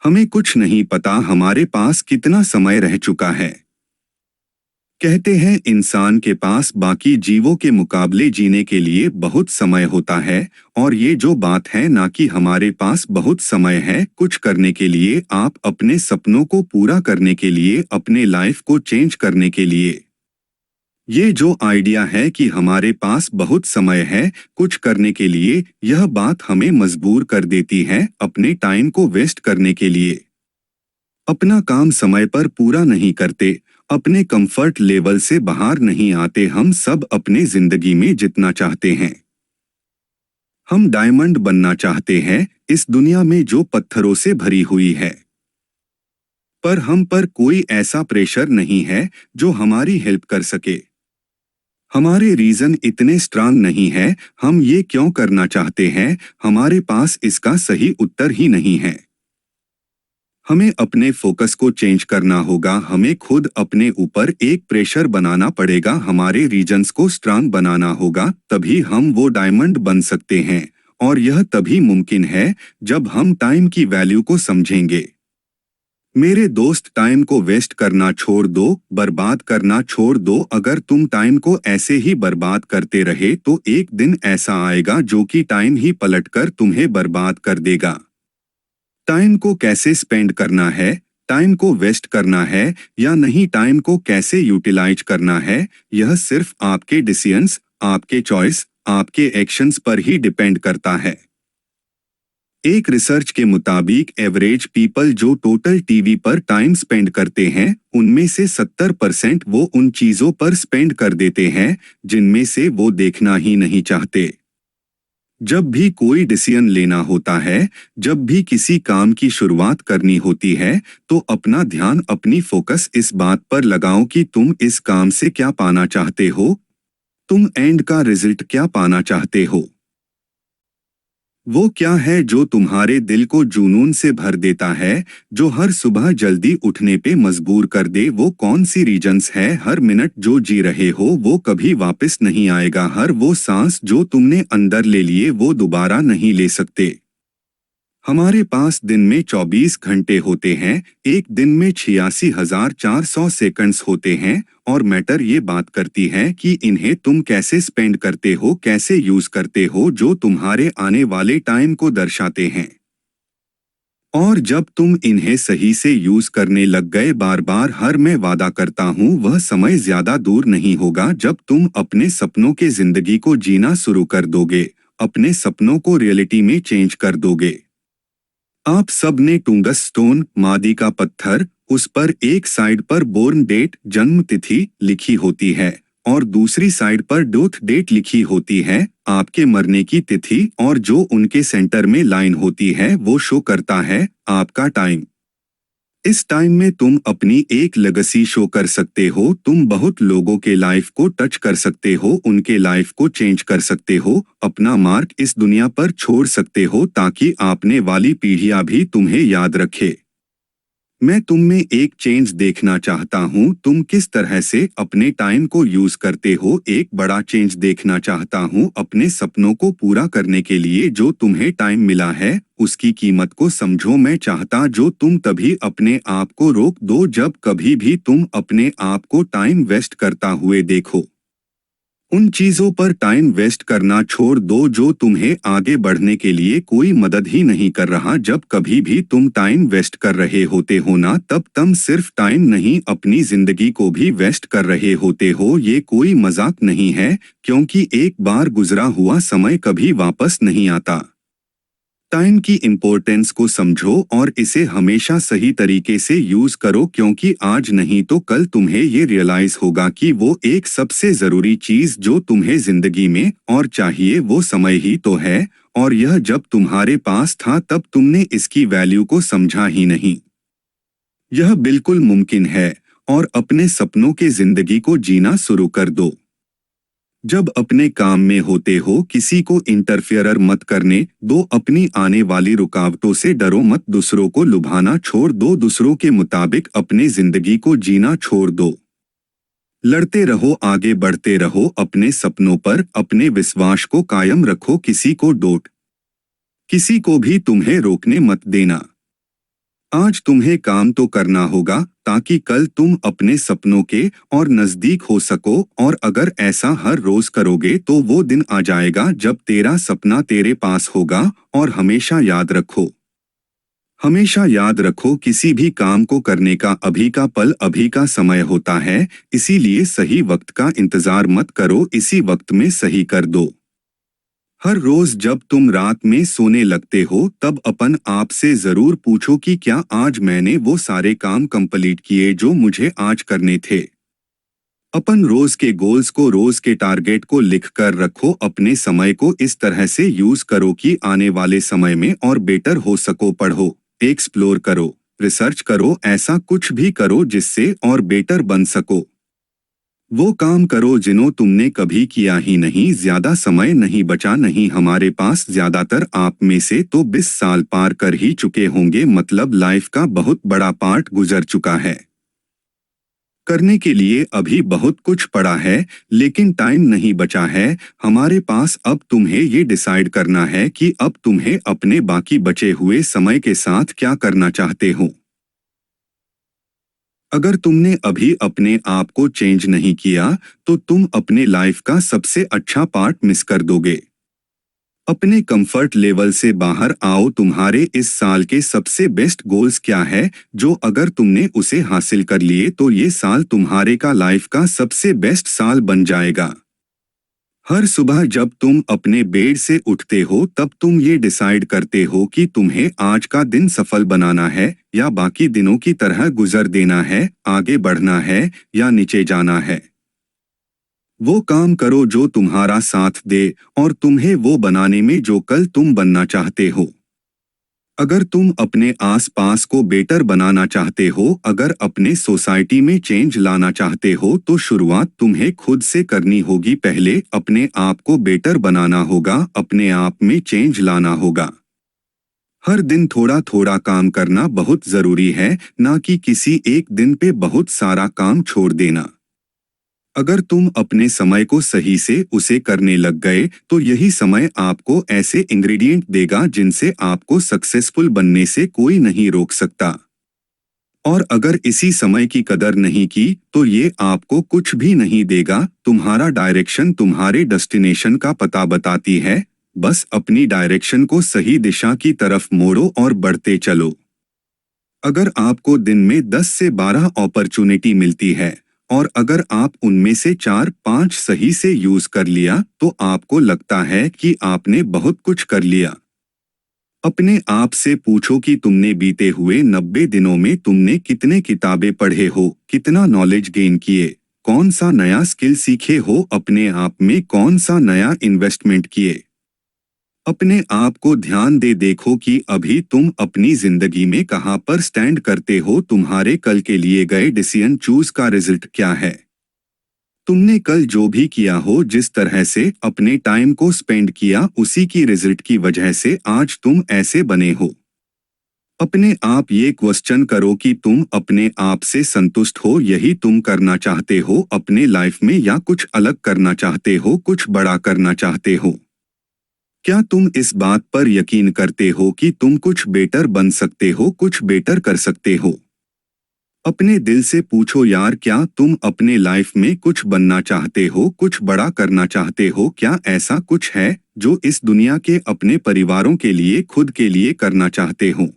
हमें कुछ नहीं पता हमारे पास कितना समय रह चुका है। कहते हैं इंसान के पास बाकी जीवों के मुकाबले जीने के लिए बहुत समय होता है, और ये जो बात है ना कि हमारे पास बहुत समय है कुछ करने के लिए, आप अपने सपनों को पूरा करने के लिए, अपने लाइफ को चेंज करने के लिए। ये जो आइडिया है कि हमारे पास बहुत समय है कुछ करने के लिए, यह बात हमें मजबूर कर देती है अपने टाइम को वेस्ट करने के लिए। अपना काम समय पर पूरा नहीं करते, अपने कंफर्ट लेवल से बाहर नहीं आते। हम सब अपने जिंदगी में जितना चाहते हैं। हम डायमंड बनना चाहते हैं इस दुनिया में जो पत्थरों से भरी हुई है, पर हम पर कोई ऐसा प्रेशर नहीं है जो हमारी हेल्प कर सके। हमारे रीजन इतने स्ट्रांग नहीं है। हम ये क्यों करना चाहते हैं, हमारे पास इसका सही उत्तर ही नहीं है। हमें अपने फोकस को चेंज करना होगा। हमें खुद अपने ऊपर एक प्रेशर बनाना पड़ेगा, हमारे रीजन्स को स्ट्रांग बनाना होगा, तभी हम वो डायमंड बन सकते हैं। और यह तभी मुमकिन है जब हम टाइम की वैल्यू को समझेंगे। मेरे दोस्त, टाइम को वेस्ट करना छोड़ दो, बर्बाद करना छोड़ दो। अगर तुम टाइम को ऐसे ही बर्बाद करते रहे तो एक दिन ऐसा आएगा जो कि टाइम ही पलटकर तुम्हें बर्बाद कर देगा। टाइम को कैसे स्पेंड करना है, टाइम को वेस्ट करना है या नहीं, टाइम को कैसे यूटिलाइज करना है, यह सिर्फ आपके डिसीजंस, आपके चॉइस, आपके एक्शंस पर ही डिपेंड करता है। एक रिसर्च के मुताबिक एवरेज पीपल जो टोटल टीवी पर टाइम स्पेंड करते हैं, उनमें से 70% वो उन चीजों पर स्पेंड कर देते हैं जिनमें से वो देखना ही नहीं चाहते। जब भी कोई डिसीजन लेना होता है, जब भी किसी काम की शुरुआत करनी होती है, तो अपना ध्यान, अपनी फोकस इस बात पर लगाओ कि तुम इस काम से क्या पाना चाहते हो। तुम एंड का रिजल्ट क्या पाना चाहते हो? वो क्या है जो तुम्हारे दिल को जुनून से भर देता है, जो हर सुबह जल्दी उठने पे मजबूर कर दे? वो कौन सी रीजंस है? हर मिनट जो जी रहे हो वो कभी वापस नहीं आएगा। हर वो सांस जो तुमने अंदर ले लिए वो दोबारा नहीं ले सकते। हमारे पास दिन में 24 घंटे होते हैं, एक दिन में 86,400 सेकंड्स होते हैं, और मैटर ये बात करती है कि इन्हें तुम कैसे स्पेंड करते हो, कैसे यूज करते हो, जो तुम्हारे आने वाले टाइम को दर्शाते हैं। और जब तुम इन्हें सही से यूज करने लग गए, बार बार, हर मैं वादा करता हूँ वह समय ज्यादा दूर नहीं होगा जब तुम अपने सपनों के जिंदगी को जीना शुरू कर दोगे, अपने सपनों को रियलिटी में चेंज कर दोगे। आप सब ने टूंगस्टोन, मादी का पत्थर, उस पर एक साइड पर बोर्न डेट, जन्म तिथि लिखी होती है, और दूसरी साइड पर डेथ डेट लिखी होती है, आपके मरने की तिथि, और जो उनके सेंटर में लाइन होती है वो शो करता है आपका टाइम। इस टाइम में तुम अपनी एक लेगेसी शो कर सकते हो, तुम बहुत लोगों के लाइफ को टच कर सकते हो, उनके लाइफ को चेंज कर सकते हो, अपना मार्क इस दुनिया पर छोड़ सकते हो ताकि आपने वाली पीढ़ियां भी तुम्हें याद रखे। मैं तुम में एक चेंज देखना चाहता हूँ, तुम किस तरह से अपने टाइम को यूज करते हो। एक बड़ा चेंज देखना चाहता हूँ अपने सपनों को पूरा करने के लिए। जो तुम्हें टाइम मिला है उसकी कीमत को समझो। मैं चाहता जो तुम तभी अपने आप को रोक दो जब कभी भी तुम अपने आप को टाइम वेस्ट करता हुए देखो। उन चीजों पर टाइम वेस्ट करना छोड़ दो जो तुम्हें आगे बढ़ने के लिए कोई मदद ही नहीं कर रहा। जब कभी भी तुम टाइम वेस्ट कर रहे होते हो ना, तब तुम सिर्फ टाइम नहीं अपनी जिंदगी को भी वेस्ट कर रहे होते हो। ये कोई मजाक नहीं है, क्योंकि एक बार गुजरा हुआ समय कभी वापस नहीं आता। टाइम की इम्पोर्टेंस को समझो और इसे हमेशा सही तरीके से यूज करो, क्योंकि आज नहीं तो कल तुम्हें ये रियलाइज होगा कि वो एक सबसे जरूरी चीज जो तुम्हें जिंदगी में और चाहिए वो समय ही तो है, और यह जब तुम्हारे पास था तब तुमने इसकी वैल्यू को समझा ही नहीं। यह बिल्कुल मुमकिन है, और अपने सपनों के जिंदगी को जीना शुरू कर दो। जब अपने काम में होते हो किसी को इंटरफेयर मत करने दो, अपनी आने वाली रुकावटों से डरो मत, दूसरों को लुभाना छोड़ दो, दूसरों के मुताबिक अपने जिंदगी को जीना छोड़ दो। लड़ते रहो, आगे बढ़ते रहो, अपने सपनों पर अपने विश्वास को कायम रखो, किसी को डोट किसी को भी तुम्हें रोकने मत देना। आज तुम्हें काम तो करना होगा ताकि कल तुम अपने सपनों के और नजदीक हो सको, और अगर ऐसा हर रोज करोगे तो वो दिन आ जाएगा जब तेरा सपना तेरे पास होगा। और हमेशा याद रखो किसी भी काम को करने का अभी का पल अभी का समय होता है, इसीलिए सही वक्त का इंतजार मत करो, इसी वक्त में सही कर दो। हर रोज जब तुम रात में सोने लगते हो तब अपन आप से जरूर पूछो कि क्या आज मैंने वो सारे काम कंप्लीट किए जो मुझे आज करने थे। अपन रोज के गोल्स को, रोज के टारगेट को लिख कर रखो, अपने समय को इस तरह से यूज करो कि आने वाले समय में और बेटर हो सको। पढ़ो, एक्सप्लोर करो, रिसर्च करो, ऐसा कुछ भी करो जिससे और बेटर बन सको। वो काम करो जिन्हों तुमने कभी किया ही नहीं। ज्यादा समय नहीं बचा, नहीं हमारे पास, ज्यादातर आप में से तो 20 साल पार कर ही चुके होंगे, मतलब लाइफ का बहुत बड़ा पार्ट गुजर चुका है। करने के लिए अभी बहुत कुछ पड़ा है, लेकिन टाइम नहीं बचा है हमारे पास। अब तुम्हें ये डिसाइड करना है कि अब तुम्हें अपने बाकी बचे हुए समय के साथ क्या करना चाहते हो। अगर तुमने अभी अपने आप को चेंज नहीं किया तो तुम अपने लाइफ का सबसे अच्छा पार्ट मिस कर दोगे। अपने कंफर्ट लेवल से बाहर आओ। तुम्हारे इस साल के सबसे बेस्ट गोल्स क्या है, जो अगर तुमने उसे हासिल कर लिए तो ये साल तुम्हारे का लाइफ का सबसे बेस्ट साल बन जाएगा। हर सुबह जब तुम अपने बेड से उठते हो तब तुम ये डिसाइड करते हो कि तुम्हें आज का दिन सफल बनाना है या बाकी दिनों की तरह गुजर देना है, आगे बढ़ना है या नीचे जाना है। वो काम करो जो तुम्हारा साथ दे और तुम्हें वो बनाने में जो कल तुम बनना चाहते हो। अगर तुम अपने आसपास को बेटर बनाना चाहते हो, अगर अपने सोसाइटी में चेंज लाना चाहते हो, तो शुरुआत तुम्हें खुद से करनी होगी। पहले अपने आप को बेटर बनाना होगा, अपने आप में चेंज लाना होगा। हर दिन थोड़ा थोड़ा काम करना बहुत जरूरी है, ना कि किसी एक दिन पे बहुत सारा काम छोड़ देना। अगर तुम अपने समय को सही से उसे करने लग गए, तो यही समय आपको ऐसे इंग्रेडिएंट देगा जिनसे आपको सक्सेसफुल बनने से कोई नहीं रोक सकता। और अगर इसी समय की कदर नहीं की, तो ये आपको कुछ भी नहीं देगा। तुम्हारा डायरेक्शन तुम्हारे डेस्टिनेशन का पता बताती है। बस अपनी डायरेक्शन को सही दिशा की तरफ मोड़ो और बढ़ते चलो। अगर आपको दिन में 10 से 12 अपॉर्चुनिटी मिलती है, और अगर आप उनमें से 4-5 सही से यूज कर लिया, तो आपको लगता है कि आपने बहुत कुछ कर लिया। अपने आप से पूछो कि तुमने बीते हुए 90 दिनों में तुमने कितने किताबें पढ़े हो, कितना नॉलेज गेन किए, कौन सा नया स्किल सीखे हो, अपने आप में कौन सा नया इन्वेस्टमेंट किए। अपने आप को ध्यान दे देखो कि अभी तुम अपनी जिंदगी में कहाँ पर स्टैंड करते हो। तुम्हारे कल के लिए गए डिसीजन चूज का रिजल्ट क्या है। तुमने कल जो भी किया हो, जिस तरह से अपने टाइम को स्पेंड किया, उसी की रिजल्ट की वजह से आज तुम ऐसे बने हो। अपने आप ये क्वेश्चन करो कि तुम अपने आप से संतुष्ट हो, यही तुम करना चाहते हो अपने लाइफ में, या कुछ अलग करना चाहते हो, कुछ बड़ा करना चाहते हो। क्या तुम इस बात पर यकीन करते हो कि तुम कुछ बेटर बन सकते हो, कुछ बेटर कर सकते हो। अपने दिल से पूछो यार, क्या तुम अपने लाइफ में कुछ बनना चाहते हो, कुछ बड़ा करना चाहते हो। क्या ऐसा कुछ है जो इस दुनिया के अपने परिवारों के लिए, खुद के लिए करना चाहते हो।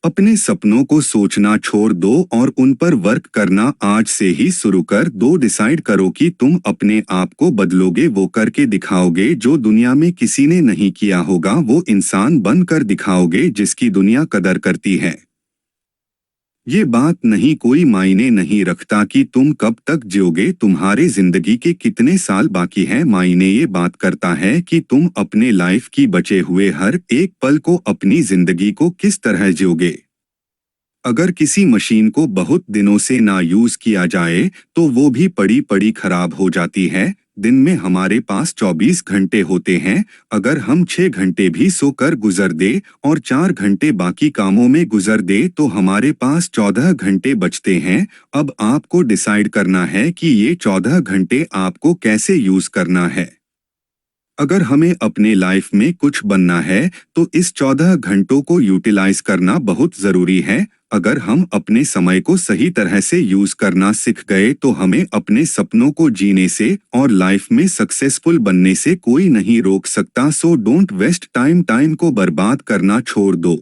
अपने सपनों को सोचना छोड़ दो और उन पर वर्क करना आज से ही शुरू कर दो। डिसाइड करो कि तुम अपने आप को बदलोगे, वो करके दिखाओगे जो दुनिया में किसी ने नहीं किया होगा। वो इंसान बनकर दिखाओगे जिसकी दुनिया कदर करती है। ये बात नहीं कोई मायने नहीं रखता कि तुम कब तक जियोगे, तुम्हारे जिंदगी के कितने साल बाकी हैं। मायने ये बात करता है कि तुम अपने लाइफ की बचे हुए हर एक पल को, अपनी जिंदगी को किस तरह जियोगे। अगर किसी मशीन को बहुत दिनों से ना यूज किया जाए, तो वो भी पड़ी पड़ी खराब हो जाती है। दिन में हमारे पास 24 घंटे होते हैं। अगर हम 6 घंटे भी सोकर गुजर दे और 4 घंटे बाकी कामों में गुजर दे, तो हमारे पास 14 घंटे बचते हैं। अब आपको डिसाइड करना है कि ये 14 घंटे आपको कैसे यूज करना है। अगर हमें अपने लाइफ में कुछ बनना है, तो इस 14 घंटों को यूटिलाइज करना बहुत जरूरी है। अगर हम अपने समय को सही तरह से यूज करना सीख गए, तो हमें अपने सपनों को जीने से और लाइफ में सक्सेसफुल बनने से कोई नहीं रोक सकता। So don't waste time, time को बर्बाद करना छोड़ दो।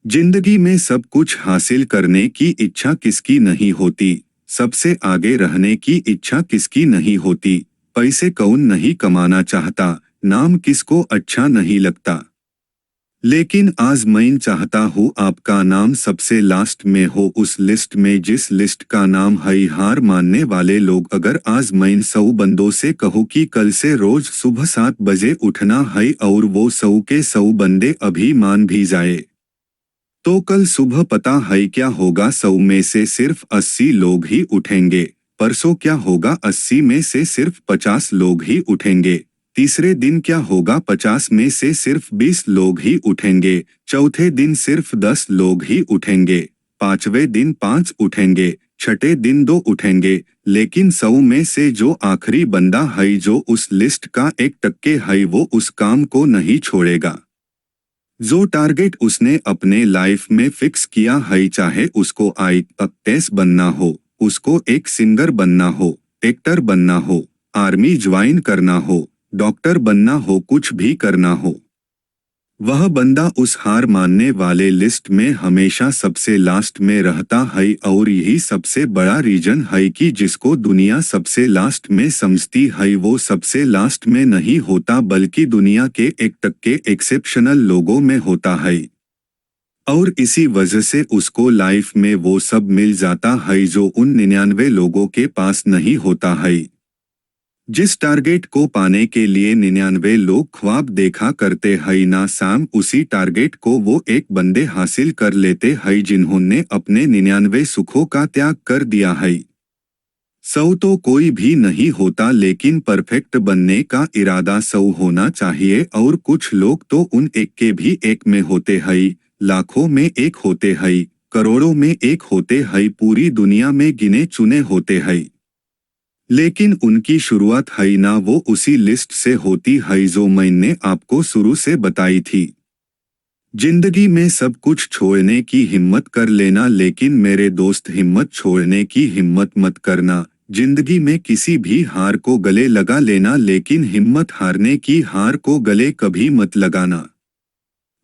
जिंदगी में सब कुछ हासिल करने की इच्छा किसकी नहीं होती, सबसे आगे रहने की इच्छा किसकी नहीं होती। पैसे कौन नहीं कमाना चाहता, नाम किसको अच्छा नहीं लगता। लेकिन आज मैं चाहता हूँ आपका नाम सबसे लास्ट में हो, उस लिस्ट में जिस लिस्ट का नाम है हार मानने वाले लोग। अगर आज मैं 100 बंदों से कहूँ कि कल से रोज सुबह 7 बजे उठना है, और वो 100 के 100 बंदे अभी मान भी जाए, तो कल सुबह पता है क्या होगा। 100 में से सिर्फ 80 लोग ही उठेंगे। परसों क्या होगा, 80 में से सिर्फ 50 लोग ही उठेंगे। तीसरे दिन क्या होगा, 50 में से सिर्फ 20 लोग ही उठेंगे। चौथे दिन सिर्फ 10 लोग ही उठेंगे। पांचवें दिन 5 उठेंगे। छठे दिन 2 उठेंगे। लेकिन 100 में से जो आखिरी बंदा है, जो उस लिस्ट का 1% है, वो उस काम को नहीं छोड़ेगा। जो टारगेट उसने अपने लाइफ में फिक्स किया है, चाहे उसको आईएएस बनना हो, उसको एक सिंगर बनना हो, एक्टर बनना हो, आर्मी ज्वाइन करना हो, डॉक्टर बनना हो, कुछ भी करना हो, वह बंदा उस हार मानने वाले लिस्ट में हमेशा सबसे लास्ट में रहता है। और यही सबसे बड़ा रीजन है कि जिसको दुनिया सबसे लास्ट में समझती है, वो सबसे लास्ट में नहीं होता, बल्कि दुनिया के 1% एक्सेप्शनल लोगों में होता है। और इसी वजह से उसको लाइफ में वो सब मिल जाता है जो उन 99 लोगों के पास नहीं होता है। जिस टारगेट को पाने के लिए 99 लोग ख्वाब देखा करते हैं ना साम उसी टारगेट को वो एक बंदे हासिल कर लेते हैं जिन्होंने अपने 99 सुखों का त्याग कर दिया है। 100 तो कोई भी नहीं होता लेकिन परफेक्ट बनने का इरादा 100 होना चाहिए और कुछ लोग तो उन एक के भी एक में होते हैं, लाखों में एक होते हैं, करोड़ों में एक होते हैं, पूरी दुनिया में गिने चुने होते हैं। लेकिन उनकी शुरुआत है ना वो उसी लिस्ट से होती है जो मैंने आपको शुरू से बताई थी। जिंदगी में सब कुछ छोड़ने की हिम्मत कर लेना लेकिन मेरे दोस्त हिम्मत छोड़ने की हिम्मत मत करना। जिंदगी में किसी भी हार को गले लगा लेना लेकिन हिम्मत हारने की हार को गले कभी मत लगाना।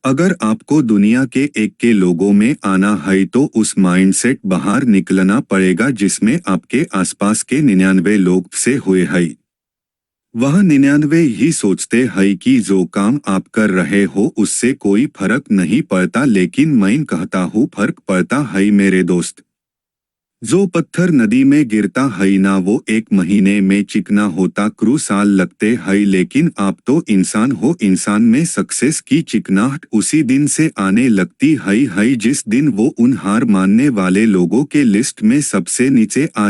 अगर आपको दुनिया के एक के लोगों में आना है तो उस माइंडसेट बाहर निकलना पड़ेगा जिसमें आपके आसपास के 99 लोग से हुए हैं। वह 99 ही सोचते हैं कि जो काम आप कर रहे हो उससे कोई फर्क नहीं पड़ता लेकिन मैं कहता हूँ फर्क पड़ता है मेरे दोस्त। जो पत्थर नदी में गिरता है ना वो 1 महीने में चिकना होता 1 साल लगते हैं लेकिन आप तो इंसान हो, इंसान में सक्सेस की चिकनाहट उसी दिन से आने लगती है जिस दिन वो उन हार मानने वाले लोगों के लिस्ट में सबसे नीचे आ